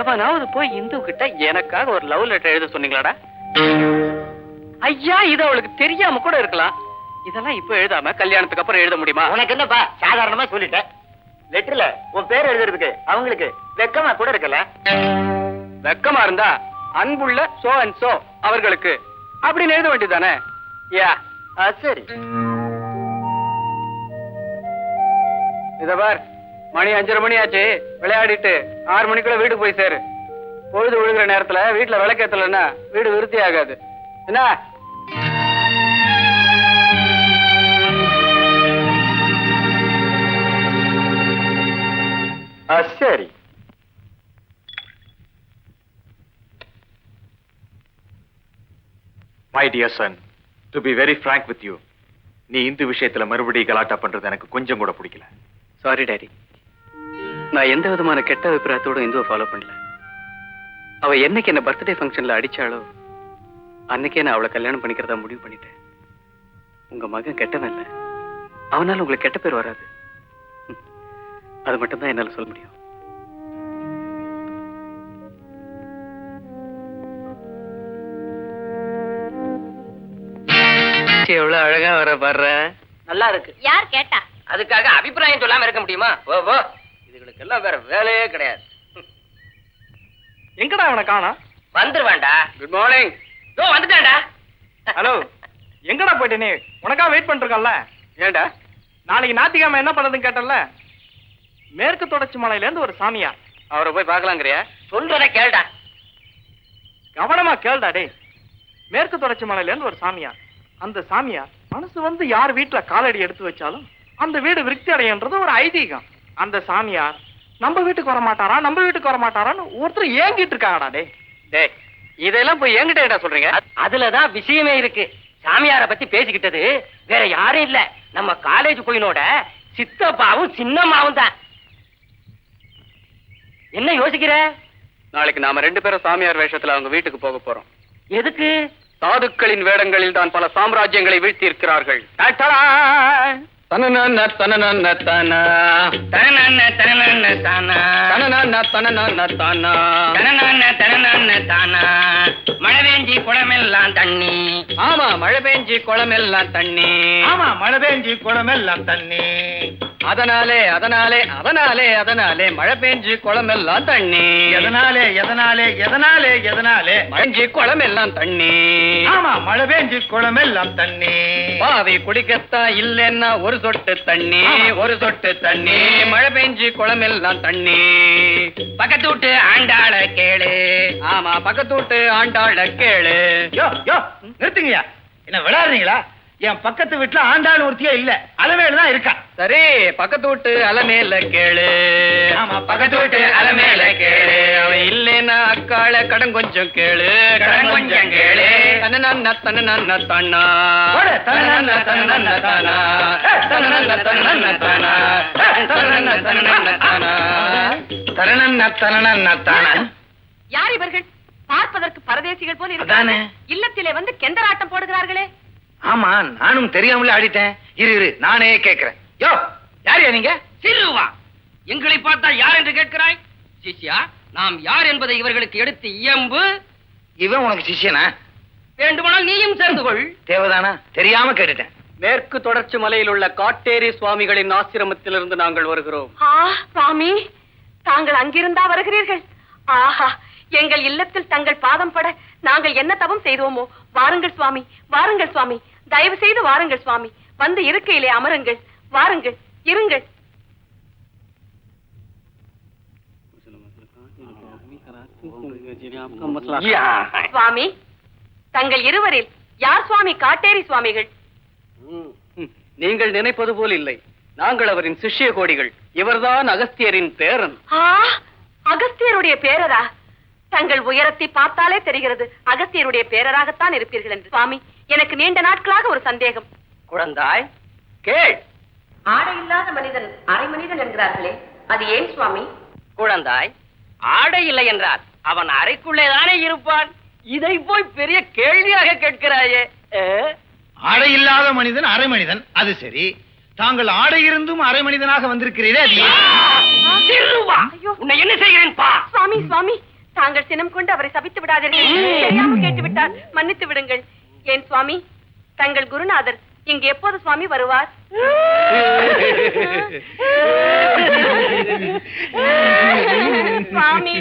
எவனாவது போய் இந்து கிட்ட எனக்காக ஒரு லவ் லெட்டர் எழுத சொன்னீங்களாடா? ஐயா, இது அவளுக்கு தெரியாம கூட இருக்கலாம். இதெல்லாம் இப்ப எழுதாம கல்யாணத்துக்கு அப்புறம் எழுத முடியுமா? உனக்கு என்னப்பா, சாதாரணமா சொல்லிட்டேன். லெட்டர்ல உன் பேர் எழுதுறதுக்கு அவங்களுக்கு வெக்கமா கூட இருக்கல. வெக்கமா இருந்தா அன்புள்ள சோ அண்ட் சோ அவர்களுக்கு அப்படின்னு எழுத வேண்டியதானே? யா, சரி. இத பார், மணி 5:30 மணி ஆச்சு. விளையாடிட்டு 6 மணிக்குள்ள வீட்டுக்கு போய் சேரு. பொழுது விழுகிற நேரத்துல வீட்டுல விளக்கேத்தலன்னா வீடு விருத்தி ஆகாது. என்ன? சரி. My dear son, to be very frank with you, நீ இந்து விஷயத்துல மறுபடியும் கலாட்டா பண்றது எனக்கு கொஞ்சம் கூட பிடிக்கல. சாரி டாடி, நான் எந்த விதமான கெட்ட அபிப்பிராயத்தோட இந்துவை ஃபாலோ பண்ணல. அவ என்னைக்கு என்ன பர்த்டே ஃபங்க்ஷன்ல அடிச்சாலோ அன்னைக்கே நான் அவளை கல்யாணம் பண்ணிக்கிறதா முடிவு பண்ணிட்டேன். உங்க மகன் கெட்டவன் இல்ல, அவனால உங்களுக்கு கெட்ட பேர் வராது. அது மட்டும் தான் என்னால சொல்ல முடியும். எவ்வளவு அழகா வர பாடுற. நல்லா இருக்கு. யார் கேட்டா? அதுக்காக அபிப்பிராயம் சொல்லாம இருக்க முடியுமா? ஓ ஓ, இதுகளுக்கு எல்லாம் வேற வேலையே கிடையாது. எங்கடா அவனை காணா? வந்துருவான்டா. Good morning. ஓ வந்துட்டான்டா. ஹலோ, எங்கடா போயிட்ட நீ? உனக்கா வெயிட் பண்ணிருக்கல. ஏண்டா? நாளைக்கு ஞாயிற்றுக்கிழமை என்ன பண்றதுன்னு கேட்டல. மேற்கு தொடர்ச்சி மலையில இருந்து ஒரு சாமியார். அவரை போய் பார்க்கலாங்கிறியா? சொல்றத கேளுடா. கவனமா கேளுடா டேய். மேற்கு தொடர்ச்சி மலையில இருந்து ஒரு சாமியார். அந்த சாமியார் மனசு வந்து யார் வீட்டுல காலடி எடுத்து வச்சாலும் அந்த வீடு விருத்தி அடையன்றது ஒரு ஐதீகம். அந்த சாமியார் நம்ம வீட்டுக்கு வர மாட்டாரா, நம்ம வீட்டுக்கு வர மாட்டாரான்னு ஒருத்தர் ஏங்கிட்டு இருக்காங்கடா டேய். டேய், இதெல்லாம் போய் என்கிட்ட என்ன சொல்றீங்க? அதுலதான் விஷயமே இருக்கு. சாமியார பத்தி பேசிக்கிட்டது வேற யாரும் இல்ல, நம்ம காலேஜ் போயினோட சித்தப்பாவும் சின்னம்மாவும் தான். என்ன யோசிக்கிற? நாளைக்கு நாம 2 பேரும் சாமியார் வேஷத்துல அவங்க வீட்டுக்கு போக போறோம். எதுக்கு? சாதுக்களின் வேடங்களில் தான் பல சாம்ராஜ்யங்களை வீழ்த்தி இருக்கிறார்கள். தனனன தனனன தன தனனன தனனன தானா தனனன தனனன தானா தனனன தனனன தானா. மழை பெஞ்சி குளமெல்லாம் தண்ணி. ஆமா, மழை பெஞ்சி குளமெல்லாம் தண்ணி. ஆமா, மழை பெஞ்சி குளமெல்லாம் தண்ணி. அதனாலே அதனாலே அதனாலே அதனாலே மழை பெஞ்சி குளமெல்லாம் தண்ணி. எதனாலே எதனாலே எதனாலே எதனாலே மழைஞ்சி குளமெல்லாம் தண்ணி. ஆமா, மழை பெஞ்சி குளமெல்லாம் தண்ணி. பாவி குடிக்கத்தான் இல்லைன்னா ஒரு சொட்டு தண்ணி, ஒரு சொட்டு தண்ணி. மழை பெஞ்சி குளமெல்லாம் தண்ணி. பக்கத்து வீட்டு ஆண்டாள கேளு. ஆமா, பக்கத்து வீட்டு ஆண்டாள கேளு. யோ யோ, நிறுத்துங்கய்யா. என்ன விளையாடுறீங்களா? என் பக்கத்து வீட்டுல ஆண்டாள் ஒருத்தியே இல்ல, அலமேல தான் இருக்கா. சரி, பக்கத்து வீட்டு அலமேல கேளு. ஆமா, பக்கத்து வீட்டு அலமேல கேளு. அவன் இல்லைன்னா அக்காள கடன் கொஞ்சம் கேளு, கடன் கொஞ்சம் கேளு. தனனன்ன தனனன்ன தானா தனனன்ன தனனன்ன தானா தனனன்ன தனனன்ன தானா தனனன்ன தனனன்ன தானா தரணன்ன தரணன்ன தானா. யார் இவர்கள்? பார்ப்பதற்கு பரதேசிகள் போல அதானே. இருக்கிறார்கள். இல்லத்திலே வந்து கெந்தராட்டம் போடுகிறார்களே. ஆமா, நானும் தெரியாமலே ஆடிட்டேன். இரு நானே கேக்குறேன். யோ, யாரையா நீங்க? சிறுவா, எங்களை பார்த்தா யார் என்று கேட்கிறாய்? சிஷ்யா, நாம் யார் என்பதை இவர்களுக்கு எடுத்து இயம்பு. இவன் உனக்கு சிஷ்யனா? வேண்டுமானால் நீயும் சேர்ந்து கொள். தேவதானா? தெரியாம கேட்டுட்டேன். மேற்கு தொடர்ச்சி மலையில் உள்ள காட்டேரி சுவாமிகளின் ஆசிரமத்திலிருந்து நாங்கள் வருகிறோம். சுவாமி, தாங்கள் அங்கிருந்தா வருகிறீர்கள்? ஆஹா, எங்கள் இல்லத்தில் தங்கள் பாதம் பட நாங்கள் என்ன தவம் செய்தோமோ. வாருங்கள் சுவாமி, வாருங்கள் சுவாமி, தயவு செய்து வாருங்கள் சுவாமி. வந்து இருக்கையிலே அமருங்கள். வாருங்கள், இருங்கள். சுவாமி, தங்கள் இருவரில் யார் சுவாமி காட்டேரி சுவாமிகள்? நீங்கள் நினைப்பது போல் இல்லை, நாங்கள் அவரின் சிஷ்ய கோடிகள். இவர்தான் அகஸ்தியரின் பேரன். அகஸ்தியருடைய பேரரா? தங்கள் உயரத்தை பார்த்தாலே தெரிகிறது அகஸ்தியருடைய பேரராகத்தான் இருப்பீர்கள் என்று. சுவாமி, எனக்கு நீண்ட நாட்களாக ஒரு சந்தேகம். குழந்தாய், கேள். ஆடை இல்லாத மனிதன் அரை மனிதன் என்கிறார்களே, அது ஏன் சுவாமி? குழந்தாய், ஆடை இல்லை என்றால் அவன் அறைக்குள்ளேதானே இருப்பான். இதை போய் பெரிய கேள்வியாக கேட்கிறாயே. ஆடை இல்லாத மனிதன் அரை மனிதன், அது சரி. தாங்கள் ஆடை இருந்தும் அரை மனிதனாக வந்திருக்கிறீரே, அது உன்னை என்ன செய்கிறேன் பா. சுவாமி, சுவாமி, தாங்கள் சினம் கொண்டு அவரை சபித்து விடாதீர்கள். தெரியாமல் கேட்டு விட்டார், மன்னித்து விடுங்கள். ஏன் சுவாமி, தங்கள் குருநாதர் இங்கு எப்போது சுவாமி வருவார்? சுவாமி,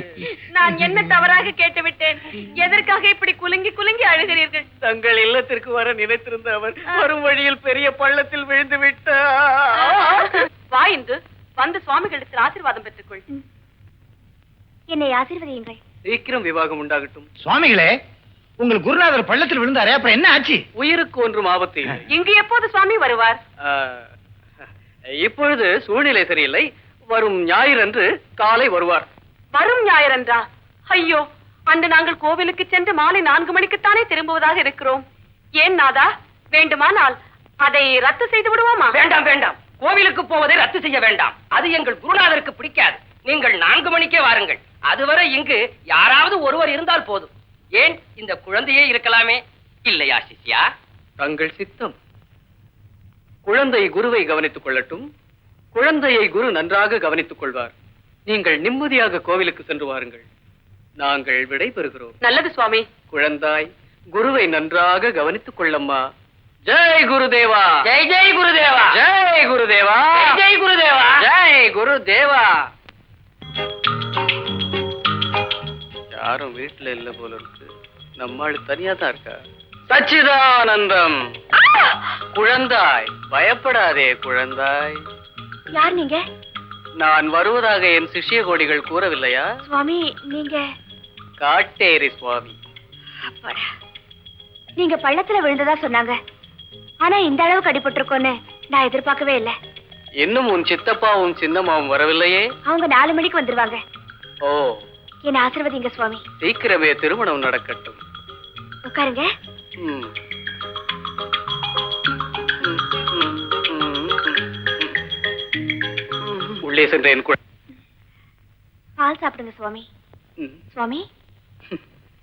நான் என்ன தவறாக கேட்டுவிட்டேன்? எதற்காக இப்படி குலுங்கி குலுங்கி அழுகிறீர்கள்? தங்கள் இல்லத்திற்கு வர நினைத்திருந்த அவர் வரும் வழியில் பெரிய பள்ளத்தில் விழுந்து விட்டார். வா இந்து, வந்து சுவாமிகளிடத்தில் ஆசீர்வாதம் பெற்றுக்கொள். என்னை ஆசீர்வதியுங்கள். சீக்கிரம் விவாகம் உண்டாகட்டும். சுவாமிகளே, உங்கள் குருநாதர் பள்ளத்தில் விழுந்தாரே, அப்புறம் என்ன ஆச்சு? உயிருக்கு ஒன்றும் ஆபத்து இல்லை. இங்கு எப்போது சுவாமி வருவார்? இப்பொழுது சூழ்நிலை சரியில்லை. வரும் ஞாயிறன்று காலை வருவார். வரும் ஞாயிறன்றா? ஐயோ, அன்று நாங்கள் கோவிலுக்கு சென்று மாலை 4 மணிக்குத்தானே திரும்புவதாக இருக்கிறோம். ஏன் நாதா, வேண்டுமானால் அதை ரத்து செய்து விடுவோமா? வேண்டாம் வேண்டாம், கோவிலுக்கு போவதை ரத்து செய்ய வேண்டாம். அது எங்கள் குருநாதருக்கு பிடிக்காது. நீங்கள் 4 மணிக்கே வாருங்கள். அதுவரை இங்கு யாராவது ஒருவர் இருந்தால் போதும். ஏன், இந்த குழந்தையே இருக்கலாமே, இல்லையா சிஷ்யா? தங்கள் சித்தம். குழந்தை குருவை கவனித்துக் கொள்ளட்டும். குழந்தையை குரு நன்றாக கவனித்துக் கொள்வார். நீங்கள் நிம்மதியாக கோவிலுக்கு சென்று வாருங்கள். நாங்கள் விடை பெறுகிறோம். நல்லது சுவாமி. குழந்தாய், குருவை நன்றாக கவனித்துக் கொள்ளம்மா. ஜெய் குருதேவா! ஜெய் ஜெய் குருதேவா! ஜெய் குருதேவா! ஜெய் குருதேவா! ஜெய் குருதேவா! யாரும் வீட்டுல இல்ல போல இருக்கு. நம்மாள் தனியா தான் இருக்கா. சச்சிதானந்தம்! குழந்தாய், பயப்படாதே குழந்தாய். யார் நீங்க? நான் வருவதாக என் சிஷ்ய கோடிகள் கூறவில்லையா? சுவாமி, நீங்க? காட்டேரி சுவாமி. நீங்க பள்ளத்துல விழுந்ததா சொன்னாங்க. ஆனா இந்த அளவுக்கு அடிபட்டிருக்கோன்னு நான் எதிர்பார்க்கவே இல்லை. இன்னும் உன் சித்தப்பாவும் சின்னம்மாவும் வரவில்லையே? அவங்க 4 மணிக்கு வந்துருவாங்க. ஓ, என்ன ஆசீர்வதிங்க சுவாமி. சீக்கிரமே திருமணம் நடக்கட்டும். உட்காருங்க. ம். உள்ளே சென்ற என் பால் சாப்பிடுங்க சுவாமி. சுவாமி,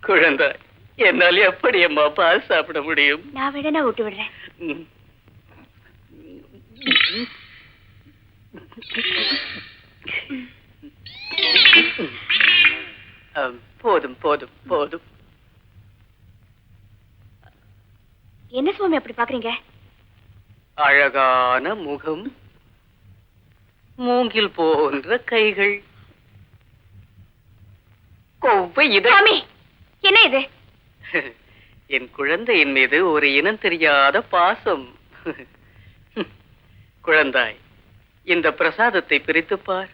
குழந்தை, என்னால் எப்படி அம்மா பால் சாப்பிட முடியும்? நான் வேணா ஊட்டி விடுறேன். போதும் போதும் போதும். என்ன சுவாமி அப்படி பாக்குறீங்க? அழகான முகம், மூங்கில் போன்ற கைகள், கொவ்வை இதழ். சுவாமி, என்ன இது? என் குழந்தையின் மீது ஒரு இனம் தெரியாத பாசம். குழந்தாய், இந்த பிரசாதத்தை பிரித்துப் பார்,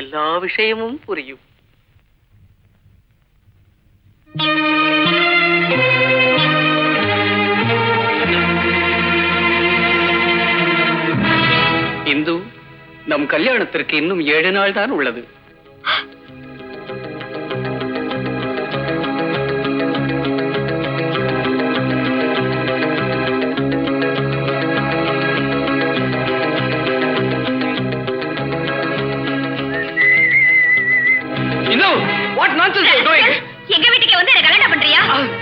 எல்லா விஷயமும் புரியும். இந்து, நம் கல்யாணத்திற்கு இன்னும் 7 நாள் தான் உள்ளது. Hindu, what nonsense you doing? எங்க வீட்டுக்கு வந்து என்ன கல்யாணம் பண்றியா?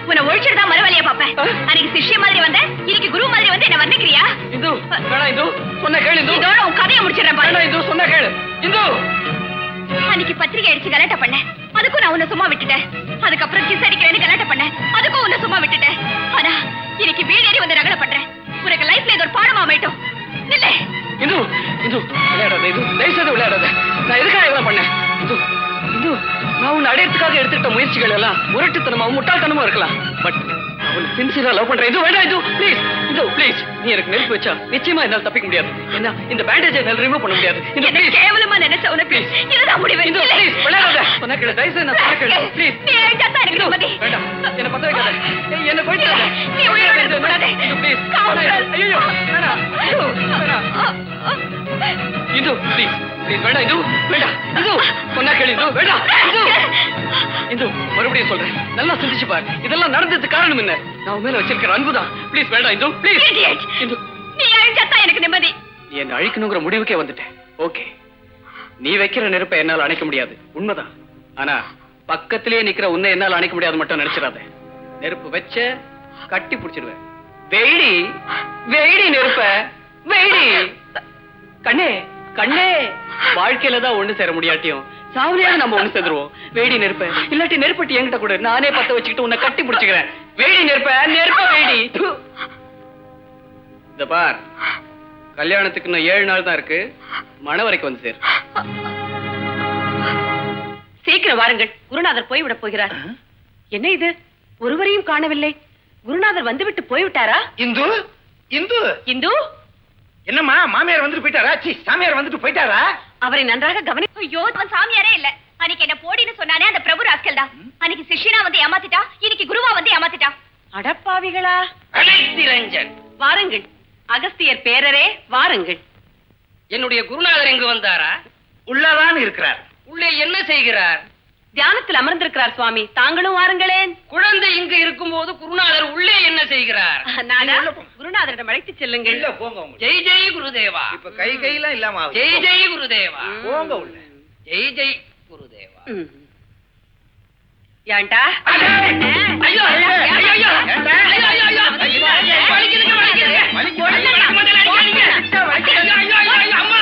உன்னை ஒழிச்சிட்டு தான் மறுவழியா பாப்பேன். அன்னைக்கு சிஷ்ய மாதிரி வந்த, இன்னைக்கு குரு மாதிரி வந்து என்ன வர்ணிக்கிறியா? இந்து, வேணா இந்து, சொன்ன கேளு இந்து. இதோட உன் கதையை முடிச்சிடுறேன் பாரு. வேணா இந்து, சொன்ன கேளு இந்து. அன்னைக்கு பத்திரிகை அடிச்சு கலாட்டா பண்ணேன், அதுக்கும் நான் உன்னை சும்மா விட்டுட்டேன். அதுக்கப்புறம் கிஸ் அடிக்கிறேன்னு கலாட்டா பண்ணேன், அதுக்கும் உன்னை சும்மா விட்டுட்டேன். ஆனா இன்னைக்கு வீடேறி வந்து ரகலை பண்றேன். உனக்கு லைஃப்ல இது ஒரு பாடமா அமையட்டும். இல்ல இந்து, இந்து விளையாடாத இந்து, தயவு செய்து விளையாடாத. நான் எதுக்காக இதெல்லாம் பண்ணேன்? இந்து, இந்து, நான் உன்னை அடையறதுக்காக எடுத்துக்கிட்ட முயற்சிகள் எல்லாம் முரட்டுத்தனமாவும் முட்டாள்தனமா இருக்கலாம். பட் அவனை சின்சியரா லவ் பண்றேன். இது வேண்டாம் இது, ப்ளீஸ் இது, ப்ளீஸ். நீ எனக்கு நெருப்பு வச்சா நிச்சயமா என்னால தப்பிக்க முடியாது. என்ன, இந்த பேண்டேஜை என்னால ரிமூவ் பண்ண முடியாது. இந்த என்ன கேவலமா நினைச்ச உனக்கு இதுதான் முடிவு. இந்து, ப்ளீஸ் விளையாடாத. சொன்ன கேளு, தயவு செய்து நான் சொன்ன கேளு, ப்ளீஸ். நீ அழிச்சா தான் எனக்கு நிம்மதி. வேண்டாம், என்ன பத்த வைக்காத. என்ன போயிட்டு நீ உயிரோட இருக்க கூடாது. ப்ளீஸ். காவலர். ஐயோ, வேணாம் இந்து, வேணாம் இந்து, ப்ளீஸ் ப்ளீஸ், வேண்டாம் இந்து, வேண்டாம் இந்து, சொன்னா கேளு இந்து, வேண்டாம் இந்து. இந்து, மறுபடியும் சொல்றேன், நல்லா சிந்திச்சு பாரு. இதெல்லாம் நடந்ததுக்கு காரணம் என்ன? நான் உன் மேல வச்சிருக்கிற அன்புதான். ப்ளீஸ் வேண்டாம் இந்து, ப்ளீஸ். இந்து, நீ அழிச்சா தான் எனக்கு நிம்மதி. நீ என்ன அழிக்கணுங்கிற முடிவுக்கே வந்துட்டேன். ஓகே, நீ வைக்கிற நெருப்பை என்னால அணைக்க முடியாது, உண்மைதான். ஆனா பக்கத்திலேயே நிக்கிற உன்னை என்னால அணைக்க முடியாது மட்டும் நினைச்சிடாத. நெருப்பு வச்ச கட்டி பிடிச்சிடுவேன். வெயிடி வெயிடி நெருப்ப வெயிடி. கண்ணே கண்ணே, வாழ்க்கையில தான் ஒண்ணு சேர முடியாட்டியும் சாவலியாக நம்ம ஒண்ணு சேர்ந்துருவோம். வேடி நெருப்ப, இல்லாட்டி நெருப்பட்டி என்கிட்ட கூட, நானே பத்த வச்சுக்கிட்டு உன்னை கட்டி பிடிச்சுக்கிறேன். வேடி நெருப்ப, நெருப்ப வேடி. இந்த பார், கல்யாணத்துக்கு இன்னும் 7 நாள் தான் இருக்கு. மண வரைக்கும் வந்து சேர். சீக்கிரம் வாருங்கள், குருநாதர் போய்விடப் போகிறார். என்ன இது, ஒருவரையும் காணவில்லை? குருநாதர் வந்துவிட்டு போய்விட்டாரா? இந்து இந்து இந்து, என்னம்மா, மாமியார் வந்துட்டு போயிட்டாரா? சி, சாமியார் வந்துட்டு போயிட்டாரா? அவரை நன்றாக கவனி. ஐயோ, அவன் சாமியாரே இல்ல. அன்னைக்கு என்ன போடின்னு சொன்னானே அந்த பிரபு ராஸ்கல் தான். அன்னைக்கு சிஷ்யனா வந்து ஏமாத்திட்டா, இன்னைக்கு குருவா வந்து ஏமாத்திட்டா. அடப்பாவிகளா! அனைத்திரஞ்சன், வாருங்கள், அகஸ்தியர் பேரரே வாருங்கள். என்னுடைய குருநாதர் எங்கு வந்தாரா? உள்ளதான் இருக்கிறார். உள்ளே என்ன செய்கிறார்? தியானத்தில் அமர்ந்திருக்கிறார் சுவாமி, தாங்களும் வாருங்களேன். குழந்தை இங்கு இருக்கும்போது குருநாதர் உள்ளே என்ன செய்கிறார்? நானா? குருநாதரிடம் அழைத்துச் செல்லுங்கள். இல்ல, போங்க உள்ள. ஜெய் ஜெய் குருதேவா. இப்ப கையெல்லாம் இல்லாம ஆகுது. ஜெய் ஜெய் குருதேவா. போங்க உள்ள. ஜெய் ஜெய் குருதேவா. ஏன்டா? ஐயோ, ஐயோ, ஐயோ, ஐயோ, ஐயோ, ஐயோ, ஐயோ, வலிக்குதுங்க, வலிக்குதுங்க. வலிக்கு மண்டையில அடிக்காதீங்க. ஐயோ, ஐயோ, ஐயோ, ஐயோ, அம்மா.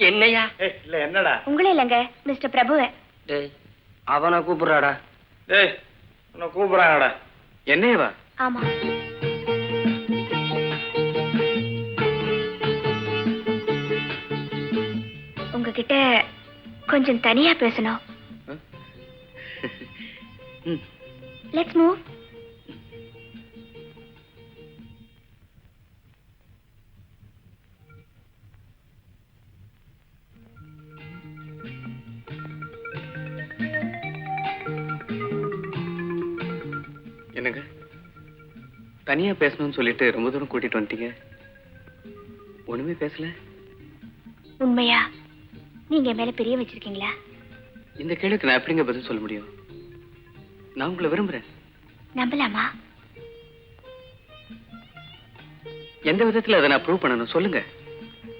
என்னையா? இல்ல, என்னடா? உங்களே இல்லைங்க, மிஸ்டர் பிரபுவை. டேய், அவனை கூப்பிடுறாடா. டேய், உன்னை கூப்பிடுறாங்கடா. என்னையவா? ஆமா. உங்ககிட்ட கொஞ்சம் தனியா பேசணும். Let's move. என்னங்க, தனியா பேசணும்னு சொல்லிட்டு ரொம்ப தூரம் கூட்டிட்டு வந்துட்டீங்க. ஒண்ணுமே பேசல. உண்மையா நீங்க என் மேல பிரிய வச்சிருக்கீங்களா? இந்த கேள்விக்கு நான் எப்படிங்க பதில் சொல்ல முடியும்? நான் உங்களை விரும்புறேன். நம்பலாமா? எந்த விதத்துல அதை நான் ப்ரூவ் பண்ணணும் சொல்லுங்க.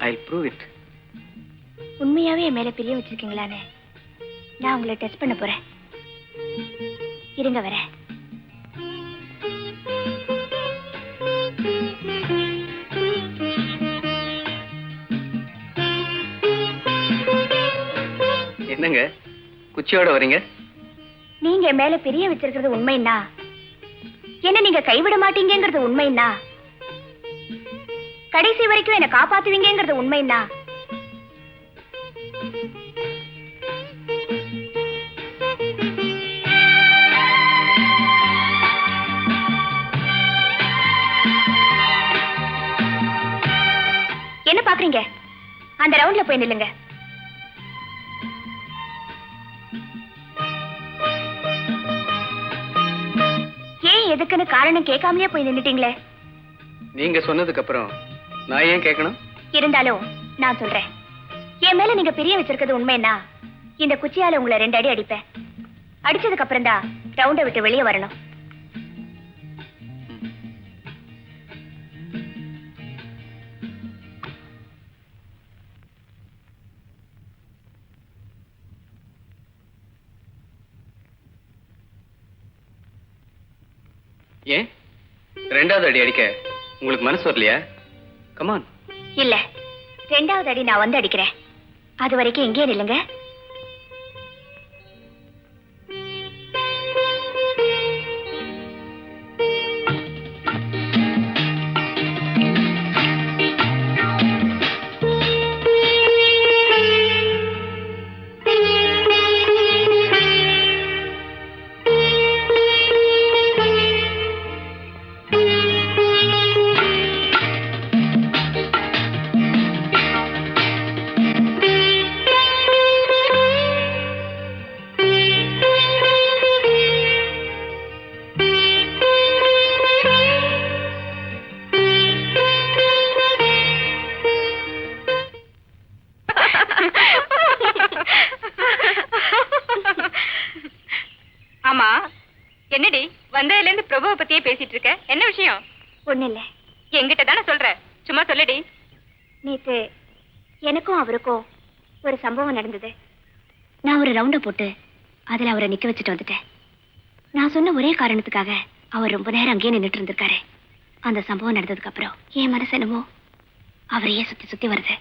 ஐ ப்ரூவ் இட். உண்மையாவே என் மேல பிரிய வச்சிருக்கீங்களான்னு நான் உங்களை டெஸ்ட் பண்ண போறேன். இருங்க வரேன். என்னங்க குச்சியோட வரீங்க? நீங்க என் மேல பிரிய வச்சிருக்கிறது உண்மைன்னா, என்ன நீங்க கைவிட மாட்டீங்கிறது உண்மைன்னா, கடைசி வரைக்கும் என்ன காப்பாத்துவீங்கிறது உண்மைன்னா, என்ன பாக்குறீங்க? அந்த ரவுண்ட்ல போய் நில்லுங்க. ஏன் எதுக்குன்னு காரணம் கேட்காமலே போய் நின்னுட்டீங்களே? நீங்க சொன்னதுக்கு அப்புறம் நான் ஏன் கேட்கணும்? இருந்தாலும் நான் சொல்றேன், என் மேல நீங்க பிரிய வச்சிருக்கிறது உண்மைன்னா, இந்த குச்சியால உங்களை 2 அடி அடிப்பேன். அடிச்சதுக்கு அப்புறம் தான் ரவுண்டை விட்டு வெளியே வரணும். ஏன் 2வது அடி அடிக்க உங்களுக்கு மனசு வரலையா? கமான். இல்ல, 2வது அடி நான் வந்து அடிக்கிறேன். அது வரைக்கும் எங்கே நில்லுங்க. ஆமா, என்னடி வந்ததுல இருந்து பிரபுவை பத்தியே பேசிட்டு இருக்க? என்ன விஷயம்? ஒண்ணு இல்ல. என்கிட்ட தானே சொல்ற, சும்மா சொல்லுடி. நேத்து எனக்கும் அவருக்கும் ஒரு சம்பவம் நடந்தது. நான் ஒரு ரவுண்ட போட்டு அதுல அவரை நிக்க வச்சுட்டு வந்துட்டேன். நான் சொன்ன ஒரே காரணத்துக்காக அவர் ரொம்ப நேரம் அங்கேயே நின்னுட்டு இருந்திருக்காரு. அந்த சம்பவம் நடந்ததுக்கு அப்புறம் என் மனசு என்னமோ அவரையே சுத்தி சுத்தி வருது.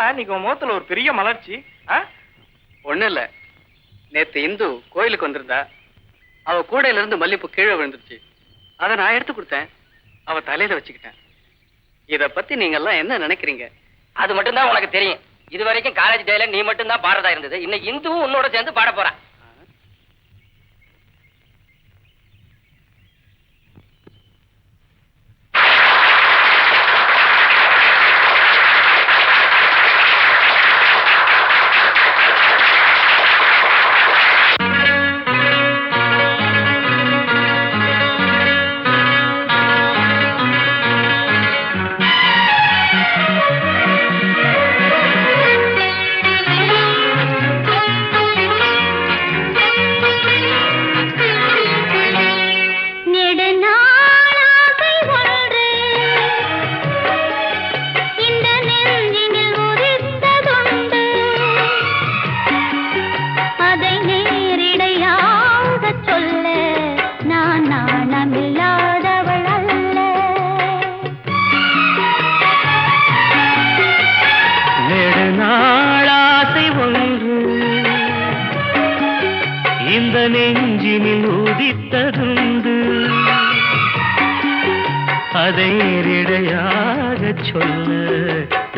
என்னடா இன்னைக்கு உன் முகத்துல ஒரு பெரிய மலர்ச்சி? ஒண்ணும் இல்ல, நேத்து இந்து கோயிலுக்கு வந்திருந்தா, அவ கூடையில இருந்து மல்லிப்பூ கீழே விழுந்துருச்சு. அதை நான் எடுத்து கொடுத்தேன், அவ தலையில வச்சுக்கிட்டேன். இத பத்தி நீங்க எல்லாம் என்ன நினைக்கிறீங்க? அது மட்டும் தான் உனக்கு தெரியும். இது வரைக்கும் காலேஜ் டேல நீ மட்டும் தான் பாடுறதா இருந்தது. இன்னைக்கு இந்துவும் உன்னோட சேர்ந்து பாட போறான். இந்த நெஞ்சினில் உதித்ததுண்டு, அதை நேரிடையாக சொல்ல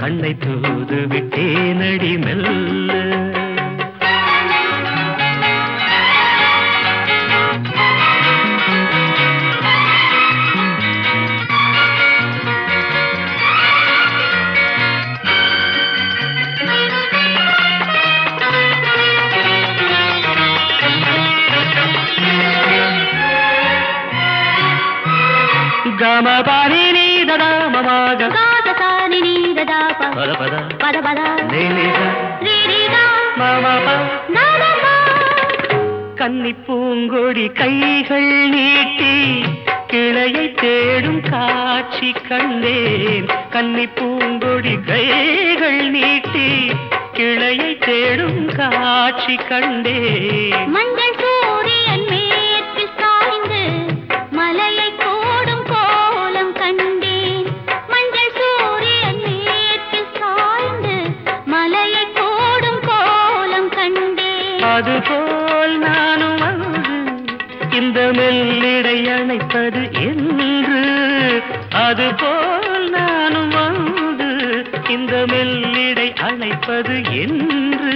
கண்ணை தூது விட்டேனடி மெல்ல. గమ పాని నీ దదా మమగ గాద సాని నీ దదా పద పద పద పద నీ నీ రీ రీ గా మమ ప గమ ప. கன்னி பூங்கொடி கைகள் நீட்டி கிளையை தேடும் காட்சி கண்டேன். கன்னி பூங்கொடி கைகள் நீட்டி கிளையை தேடும் காட்சி கண்டேன். மஞ்சள் சூரியன் மேற்கில் சாய்ந்து மலையை கோடும் கோலம் கண்டேன். மஞ்சள் சூரியன் மேற்கில் சாய்ந்து மலையை கோடும் கோலம் கண்டேன். அதுபோல் நானும் வந்து இந்த மெல்லிடை அணைப்பது என்று, அதுபோல் நானும் வந்து இந்த மெல்லிடை அணைப்பது என்று.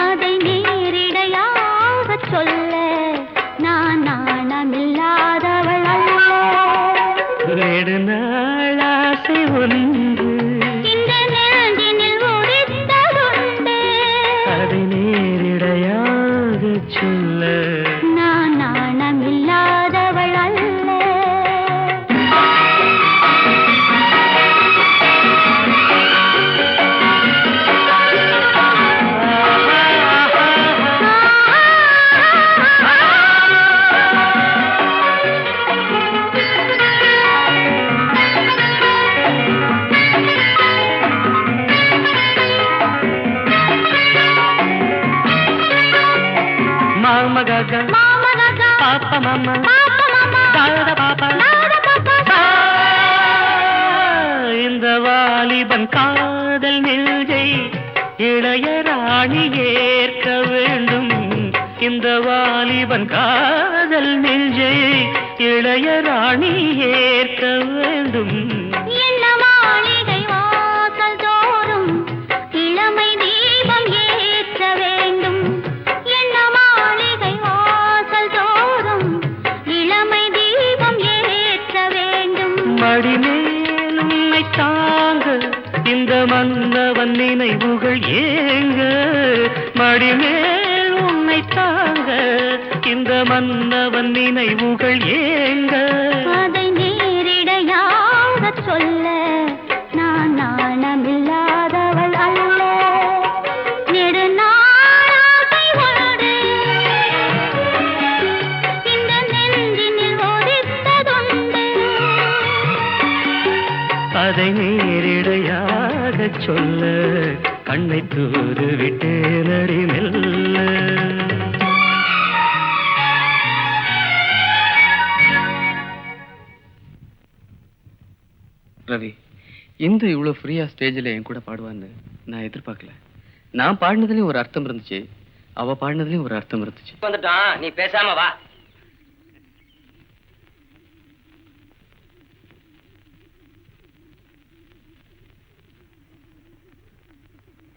அதை நேரிடையாக சொல்ல நான் நாணமில்லாதவள் அல்ல. நெடுநாள் ஆசை ஒன்று இந்த நெஞ்சினில் உதித்ததுண்டு, அதை நேரிடையாக சொல்ல நான் நாணமில்லாதவள் அல்ல. மாமா காக்கா பாப்பா மாமா தாத பாப்பா. இந்த வாலிபன் காதல் நெஞ்சை இளைய ராணி ஏற்க வேண்டும். இந்த வாலிபன் காதல் நெஞ்சை இளைய ராணி ஏற்க வேண்டும். என்ன மாளிகை வாசல் தோறும் இளமை தீபம் ஏற்ற வேண்டும். என்ன மாளிகை வாசல் தோறும் இளமை தீபம் ஏற்ற வேண்டும். மடிமேல் உன்னை தாங்க இந்த மன்னவன் நினைவுகள் ஏங்க. மடிமேல் உன்னை தாங்க இந்த மன்னவன் நினைவுகள் ஏங்க. அதை நேரிடையாக சொல்ல நான் நாணமில்லாதவள் அல்ல. நெடுநாளாசை ஒன்று இந்த நெஞ்சினில் உதித்ததுண்டு, அதை நேரிடையாக சொல்ல கண்ணை தூது விட்டு நடி மெல்ல. ரவி, இந்து இவ்வளோ ஃப்ரீயா ஸ்டேஜில் என் கூட பாடுவான்னு நான் எதிர்பார்க்கல. நான் பாடினதுலயும் ஒரு அர்த்தம் இருந்துச்சு, அவ பாடினதுலயும் ஒரு அர்த்தம் இருந்துச்சு. வந்துட்டான், நீ பேசாம வா.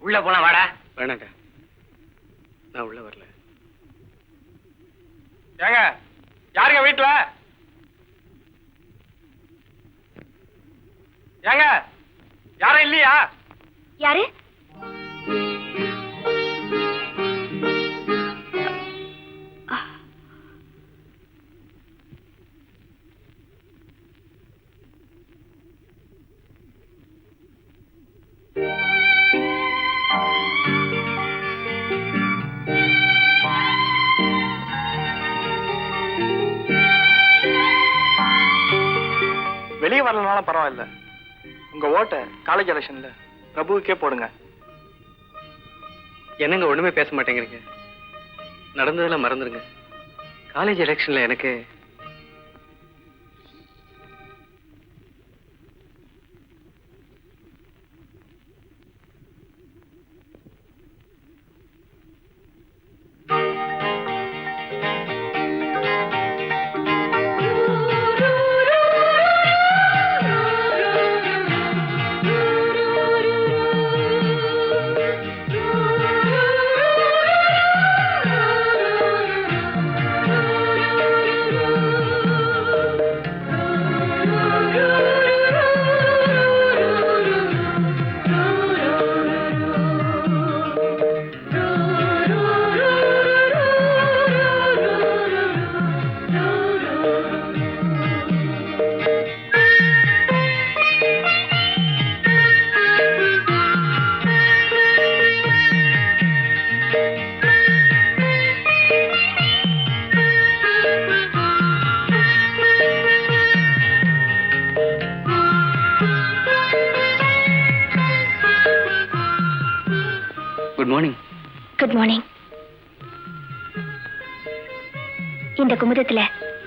உள்ள போனா வாடா. வேணாங்க, நான் உள்ள வரல. ஏங்க யாருங்க வீட்டுல? ஏங்க யாரும் இல்லையா? யாரு? வெளியே வரலனாலும் பரவாயில்ல, உங்க ஓட்டை காலேஜ் எலெக்ஷன்ல பிரபுவுக்கே போடுங்க. என்னங்க ஒண்ணுமே பேச மாட்டேங்கிறீங்க? நடந்ததெல்லாம் மறந்துடுங்க. காலேஜ் எலெக்ஷன்ல எனக்கு குட் மார்னிங். இந்த குமுதத்துல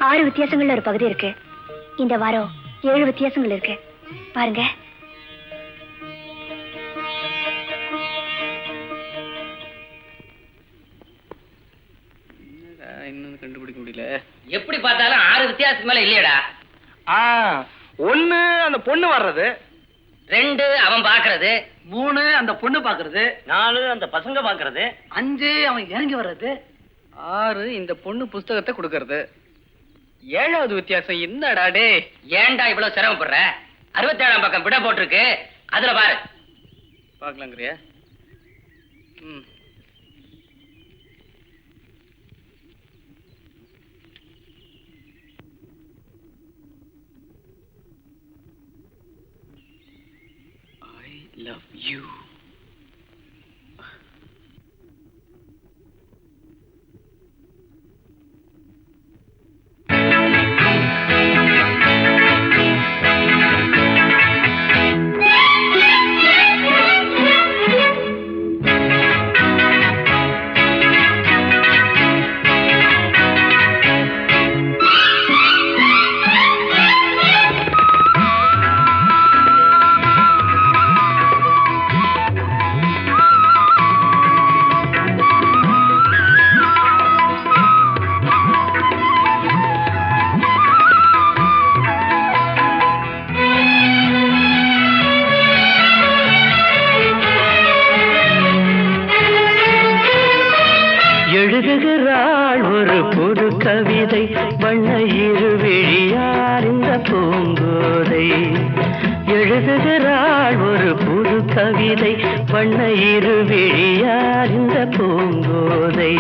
6 வித்தியாசங்கள்ல ஒரு பகுதி இருக்கு. இந்த வாரம் 7 வித்தியாசங்கள் இருக்கு. பாருங்க. இன்னும் கண்டுபிடிக்க முடியல. எப்படி பார்த்தாலும் 6 வித்தியாசத்துக்கு மேல இல்லையடா. 1 அந்த பொண்ணு வர்றது, 2 அவன் பாக்குறது, 3 அந்த பொண்ணு பாக்குறது, 4 அந்த பசங்க பாக்குறது, 5 அவன் இறங்கி வர்றது, 6 இந்த பொண்ணு புஸ்தகத்தை கொடுக்கறது. 7வது வித்தியாசம் என்னடா டே? ஏன்டா இவ்வளவு சிரமப்படுற? 67ஆம் பக்கம் விட போட்டிருக்கு, அதுல பாரு. பாக்கலாங்கிறியா? love you. எழுதுகிறாள் ஒரு புது கவிதை, வண்ண இருவிழியார் இந்த பூங்கோதை. எழுதுகிறாள் ஒரு புது கவிதை, வண்ண இருவிழியார் இந்த பூங்கோதை.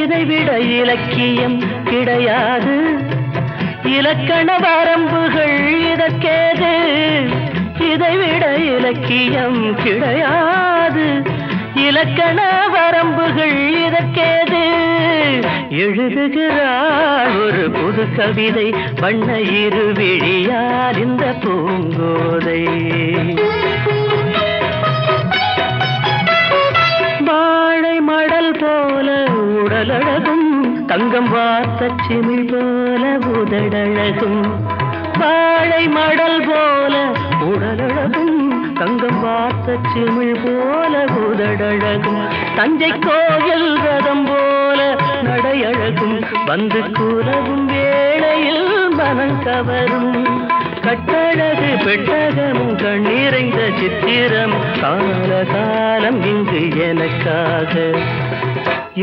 இதைவிட இலக்கியம் கிடையாது, இலக்கண வரம்புகள் இதற்கேது. இதைவிட இலக்கியம் கிடையாது, இலக்கண வரம்புகள் இதற்கேது. எழுதுகிறாள் ஒரு புது கவிதை, வண்ண இருவிழியார் இந்த பூங்கோதை. வாழை மடல் போல உடலழகும், தங்கம் வார்த்த சிமிழ் போல உதடழகும். வாழை மடல் போல உடலழகும், தங்கம் வார்த்த சிமிழ் போல உதடழகும் தஞ்சை கோயில் ரதம் போல நடையழகும் வந்து கூலவும் வேளையில் மனம் கவரும் கட்டழகு பெட்டகமும் கண்ணீரைந்த சித்திரம் கால காலம் இங்கு எனக்காக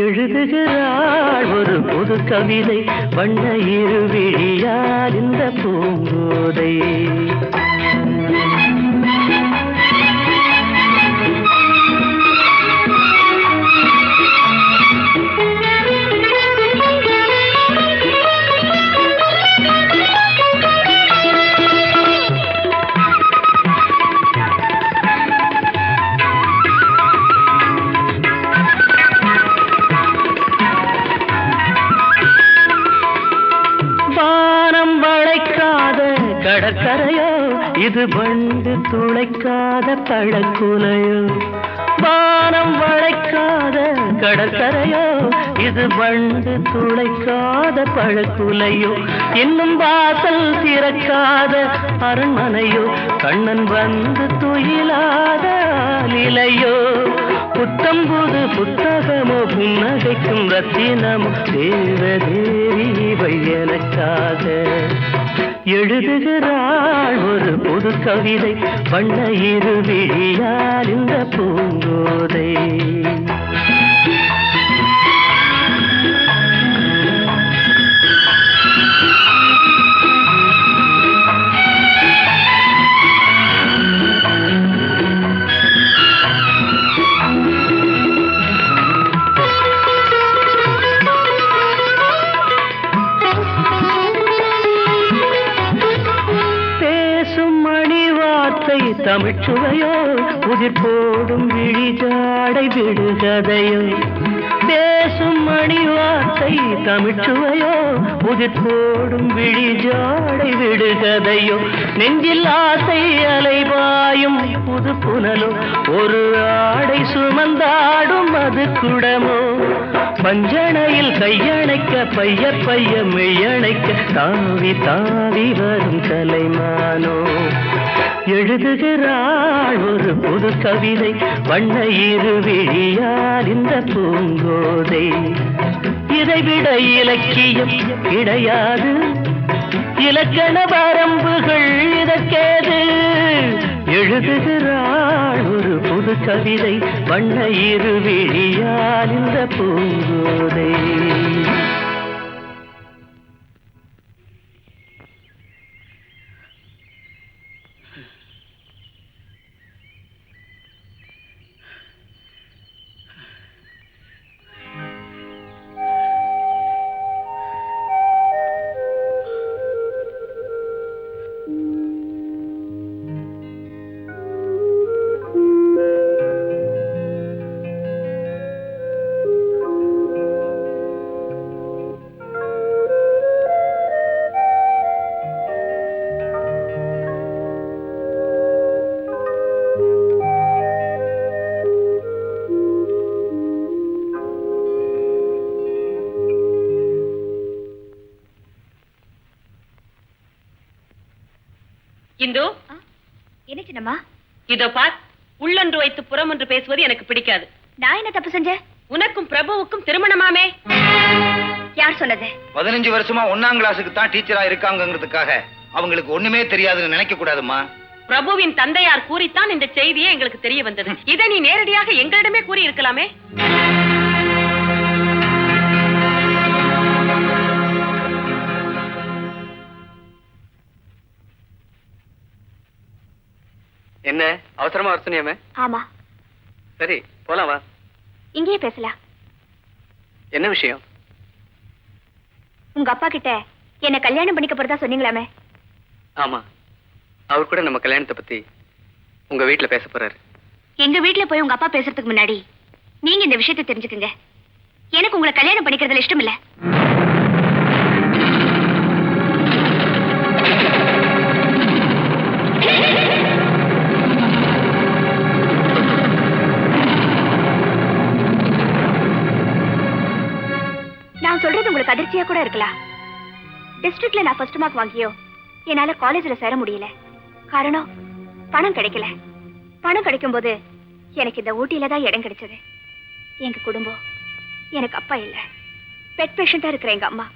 எழுதுகிறாள் ஒரு புது கவிதை வண்ண இருவிழியால் இந்த பூங்கோதை கடற்கரையோ இது வண்டு துளைக்காத பழக்குலையோ வானம் வளைக்காத கடற்கரையோ இது வண்டு துளைக்காத பழக்குலையோ இன்னும் வாசல் திறக்காத அரண்மனையோ கண்ணன் வந்து துயிலாத நிலையோ புத்தம்புது புத்தகமோ புன்னகைக்கும் ரத்தினமோ தேவதேவி இவை எனக்காக எழுதுகிறாள் ஒரு புது கவிதை வண்ண இருவிழியால் இந்த பூங்கோதை தமிழ்ச்சுவையோ உதிர் போடும் விழிஜாடை விடுகதையோ பேசும் மணி வார்த்தை தமிழ்ச்சுவையோ உதிர் போடும் விழிஜாடை விடுகதையோ நெஞ்சில் ஆசை அலைபாயும் புது புனலோ ஒரு ஆடை சுமந்தாடும் அது குடமோ பஞ்சணையில் கையணைக்க பைய பைய மெய்யணைக்க தாவி தாவி வரும் கலைமானோ எழுதுகிறாள் ஒரு புது கவிதை வண்ண இருவிழியால் இந்த பூங்கோதை இதைவிட இலக்கியம் கிடையாது இலக்கண வரம்புகள் இதற்கேது எழுதுகிறாள் ஒரு புது கவிதை வண்ண இருவிழியால் இந்த பூங்கோதை இந்து என்ன சின்னம்மா இதோ பார் உள்ளொன்று வைத்து புறம் ஒன்று பேசுவது எனக்கு பிடிக்காது. நான் என்ன தப்பு செஞ்சேன்? உனக்கும் பிரபுவுக்கும் திருமணமாமே. யார் சொன்னது? 15 வருஷமா 1ஆம் கிளாஸுக்கு தான் டீச்சரா இருக்காங்கிறதுக்காக அவங்களுக்கு ஒண்ணுமே தெரியாதுன்னு நினைக்க கூடாதுமா. பிரபுவின் தந்தையார் கூறித்தான் இந்த செய்தியே எங்களுக்கு தெரிய வந்தது. இதை நீ நேரடியாக எங்களிடமே கூறி இருக்கலாமே. என்ன அவசரமா வர சொன்னியாமே? ஆமா. சரி போலாம் வா. இங்கேயே பேசலாம். என்ன விஷயம்? உங்க அப்பா கிட்ட என்ன கல்யாணம் பண்ணிக்க போறதா சொன்னீங்களாமே? ஆமா, அவர் கூட நம்ம கல்யாணத்தை பத்தி உங்க வீட்டுல பேச போறாரு. எங்க வீட்டுல போய் உங்க அப்பா பேசுறதுக்கு முன்னாடி நீங்க இந்த விஷயத்தை தெரிஞ்சுக்குங்க. எனக்கு உங்களை கல்யாணம் பண்ணிக்கிறதுல இஷ்டம் இல்ல. நான் சொல்றது உங்களுக்கு அதிர்ச்சியா கூட இருக்கலாம். டிஸ்ட்ரிக்ட்ல நான் ஃபர்ஸ்ட் மார்க் வாங்கியோ என்னால காலேஜ்ல சேர முடியல. காரணம் பணம் கிடைக்கல. பணம் கிடைக்கும் போது எனக்கு இந்த ஊட்டியில தான் இடம் கிடைச்சது. எங்க குடும்பம், எனக்கு அப்பா இல்ல, பெட் பேஷண்டா இருக்கிற எங்க அம்மா,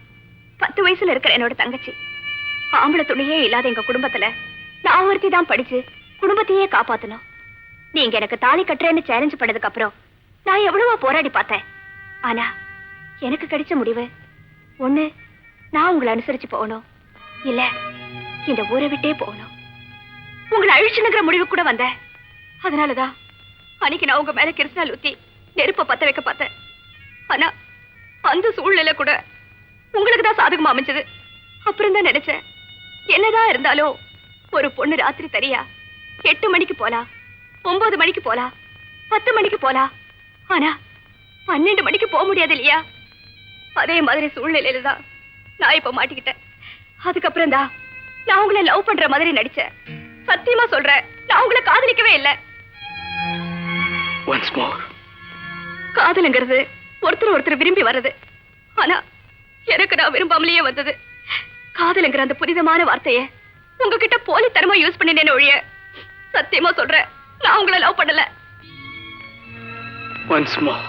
10 வயசுல இருக்கிற என்னோட தங்கச்சி, ஆம்பளை துணையே இல்லாத எங்க குடும்பத்துல நான் ஒருத்தி தான் படிச்சு குடும்பத்தையே காப்பாத்தணும். நீங்க எனக்கு தாலி கட்டுறேன்னு சேலஞ்ச் பண்ணதுக்கு அப்புறம் நான் எவ்வளவோ போராடி பார்த்தேன். ஆனா எனக்கு கிடைச்ச முடிவு ஒண்ணு, நான் உங்களை அனுசரிச்சு போகணும், இல்ல இந்த ஊரை விட்டே போகணும். உங்களை அழிச்சுனுங்கிற முடிவு கூட வந்தேன். அதனாலதான் அன்னைக்கு நான் உங்க மேல கிருஷ்ணால் ஊத்தி நெருப்ப பத்த வைக்க பார்த்தேன். ஆனா அந்த சூழ்நிலை கூட உங்களுக்கு தான் சாதகமா அமைஞ்சது. அப்புறம் தான் நினைச்சேன், என்னதான் இருந்தாலும் ஒரு பொண்ணு ராத்திரி தரியா 8 மணிக்கு போலாம், 9 மணிக்கு போலாம், 10 மணிக்கு போலாம், ஆனா 12 மணிக்கு போக முடியாது இல்லையா? அதே மாதிரி சூழ்நிலையில தான் நான் இப்ப மாட்டிக்கிட்டேன். அதுக்கப்புறம் தான் நான் உங்களை லவ் பண்ற மாதிரி நடிச்சேன். சத்தியமா சொல்றேன், நான் உங்களை காதலிக்கவே இல்லை. ஒன்ஸ் மோர், காதலுங்கிறது ஒருத்தர் விரும்பி வர்றது. ஆனா எனக்கு நான் விரும்பாமலேயே வந்தது. காதலுங்கிற அந்த புனிதமான வார்த்தைய உங்ககிட்ட போலித்தனமா யூஸ் பண்ணினேன்னு ஒழிய சத்தியமா சொல்றேன், நான் உங்களை லவ் பண்ணல. Once more.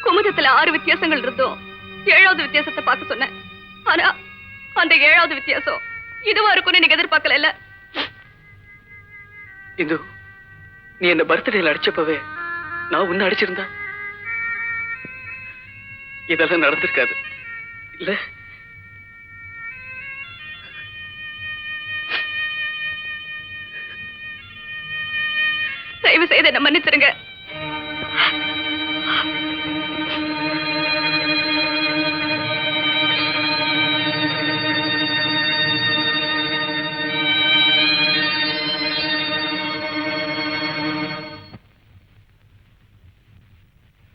குமுதத்துல 6 வித்தியாசங்கள் இருந்தும் 7வது வித்தியாசத்தை பார்க்க சொன்னேன். ஆனா அந்த 7வது வித்தியாசம் இதுவா இருக்கும்னு நீங்க எதிர்பார்க்கல இல்ல? இந்து, நீ என்ன பர்த்டேல அடிச்சப்பவே நான் உன்னை அடிச்சிருந்தா இதெல்லாம் நடந்திருக்காது இல்ல? தயவு செய்து என்ன மன்னிச்சிருங்க.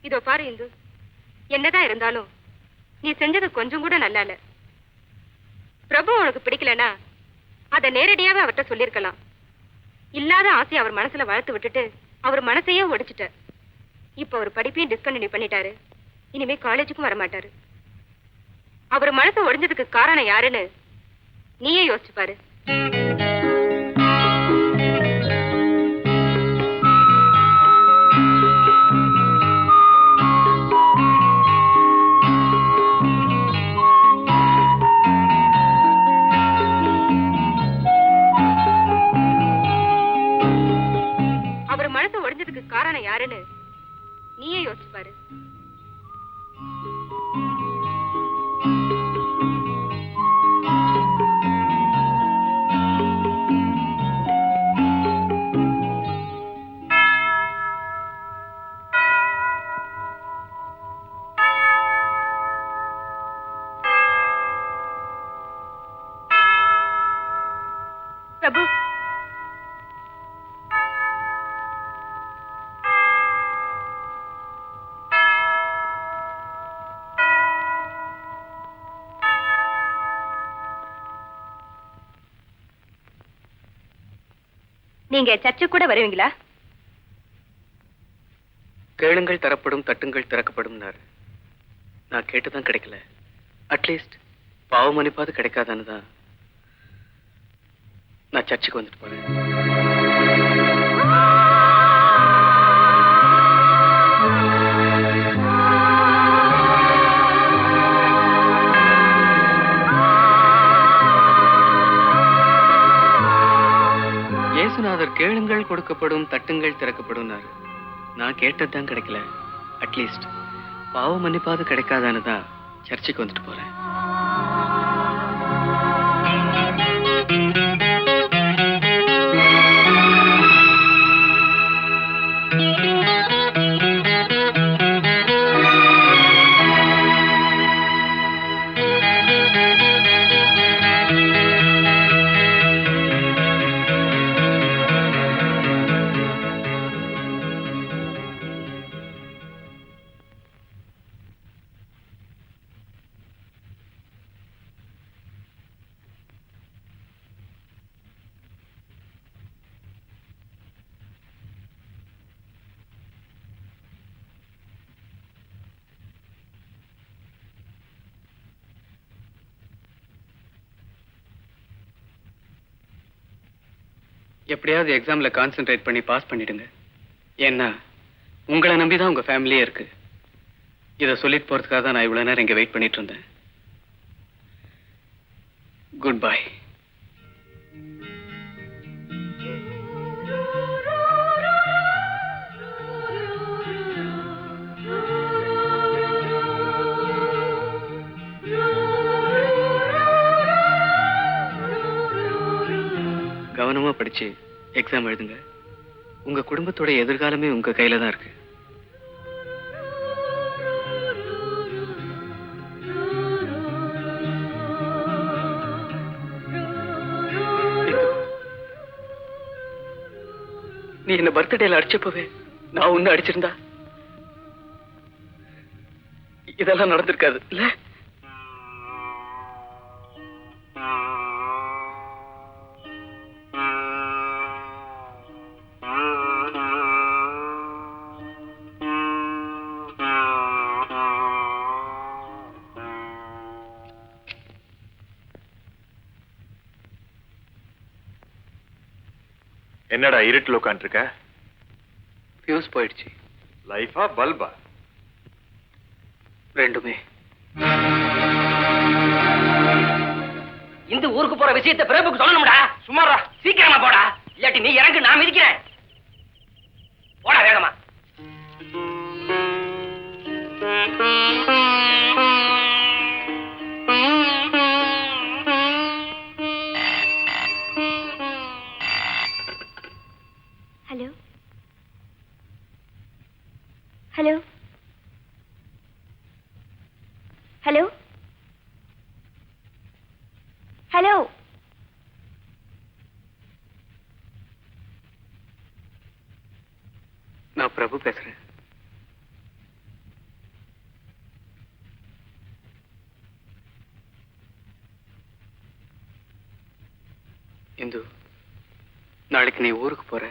இதோ பாரு இந்து, என்னதான் இருந்தாலும் நீ செஞ்சது கொஞ்சம் கூட நல்லா இல்ல. பிரபு உனக்கு பிடிக்கலனா அத நேரடியாவே அவர்கிட்ட சொல்லிருக்கலாம். இல்லாத ஆசையை அவர் மனசுல வளர்த்து விட்டுட்டு அவர் மனசையே உடைச்சிட்ட. இப்ப அவர் படிப்பையும் டிஸ்கண்டினியூ பண்ணிட்டாரு. இனிமே காலேஜுக்கும் வரமாட்டாரு. அவர் மனசை உடைஞ்சதுக்கு காரணம் யாருன்னு நீயே யோசிச்சு பாரு. காரணம் யாருன்னு நீயே யோசிச்சு பாரு. பிரபு, நீங்க சர்ச்சுக்கு கூட வருவீங்களா? கேளுங்கள் தரப்படும், தட்டுங்கள் திறக்கப்படும். நான் கேட்டுதான் கிடைக்கல. அட்லீஸ்ட் பாவ மன்னிப்பாது கிடைக்காதான்னு தான் நான் சர்ச்சுக்கு வந்துட்டு போறேன். இயேசுநாதர் கேளுங்கள் கொடுக்கப்படும், தட்டுங்கள் திறக்கப்படும். நான் கேட்டதுதான் கிடைக்கல. அட்லீஸ்ட் பாவ மன்னிப்பாது கிடைக்காதான்னு தான் சர்ச்சுக்கு வந்துட்டு போறேன். எப்படியாவது எக்ஸாம்ல கான்சென்ட்ரேட் பண்ணி பாஸ் பண்ணிடுங்க. ஏன்னா உங்களை நம்பி தான் உங்க ஃபேமிலியே இருக்கு. இதை சொல்லிட்டு போறதுக்காக தான் நான் இவ்வளவு நேரம் இங்க வெயிட் பண்ணிட்டு இருந்தேன். Good bye. கவனமா படிச்சு எக்ஸாம் எழுதுங்க. உங்க குடும்பத்தோட எதிர்காலமே உங்க கையில தான் இருக்கு. நீ என்ன பர்த்டேல அடிச்சப்பவே நான் ஒண்ணு அடிச்சிருந்தா இதெல்லாம் நடந்திருக்காது இல்ல? என்னடா இருட்டில் உட்காந்துருக்க? ஃபியூஸ் போயிடுச்சு. லைஃபா பல்பா? ரெண்டுமே. இந்த ஊருக்கு போற விஷயத்தை பிரபுக்கு சொல்லணும்டா. சும்மாடா, சீக்கிரமா போடா, இல்லாட்டி நீ இறங்கு, நான் மிதிக்கிறேன். போடா வேகமா. Hello hello hello hello. நான் பிரபு பேசுறேன். இந்து, நாளைக்கு நீ ஊருக்கு போற.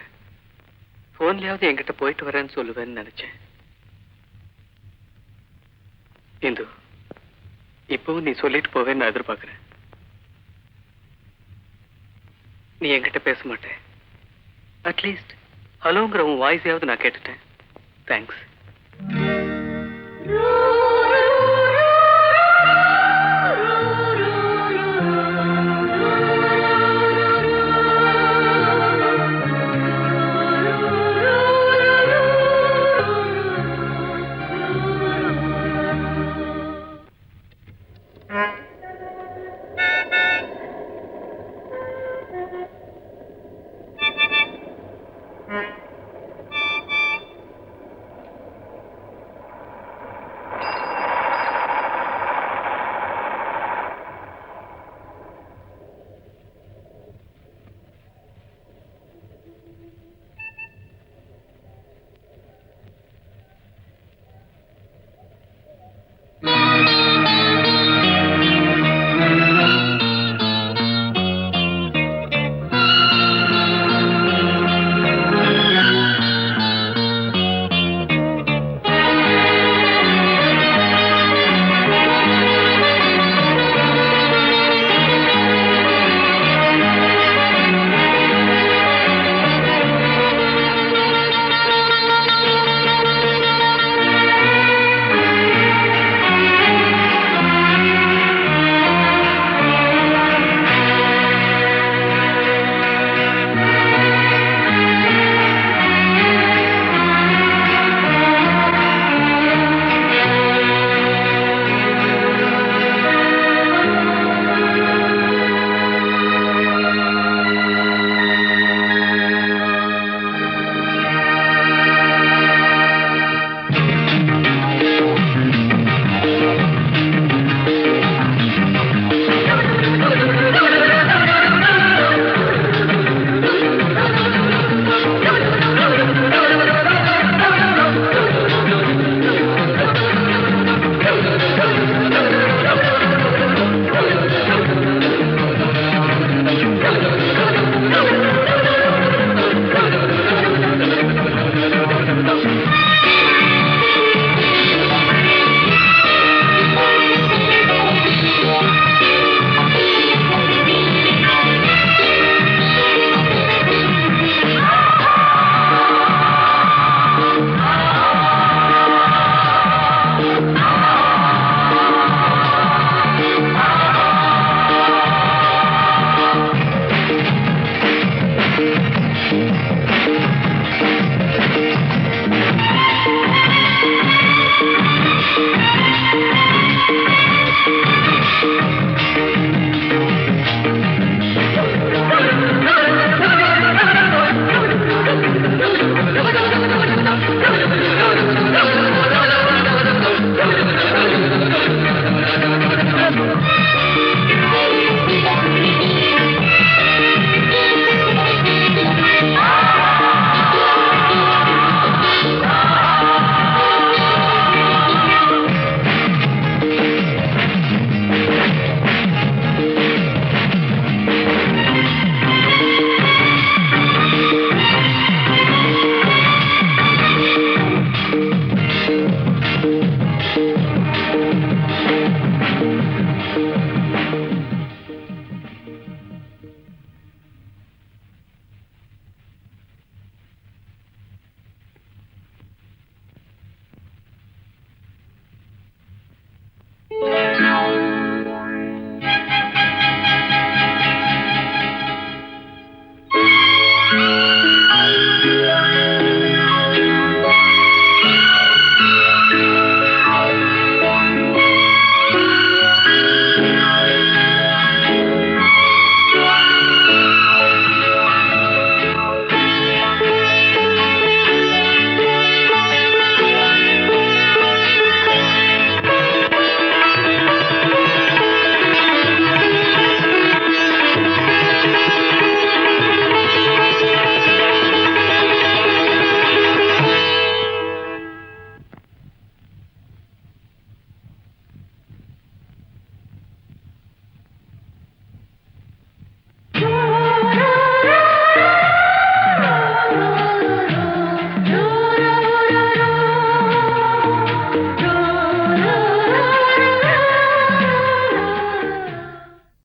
போன்லயாவது என்கிட்ட போயிட்டு வரேன்னு சொல்லுவேன்னு நினைச்சேன். இந்து, இப்பவும் நீ சொல்லிட்டு போவேன்னு நான் எதிர்பார்க்கிறேன். நீ என்கிட்ட பேச மாட்டேன். அட்லீஸ்ட் ஹலோங்கிற உன் வாய்ஸையாவது நான் கேட்டுட்டேன். தேங்க்ஸ்.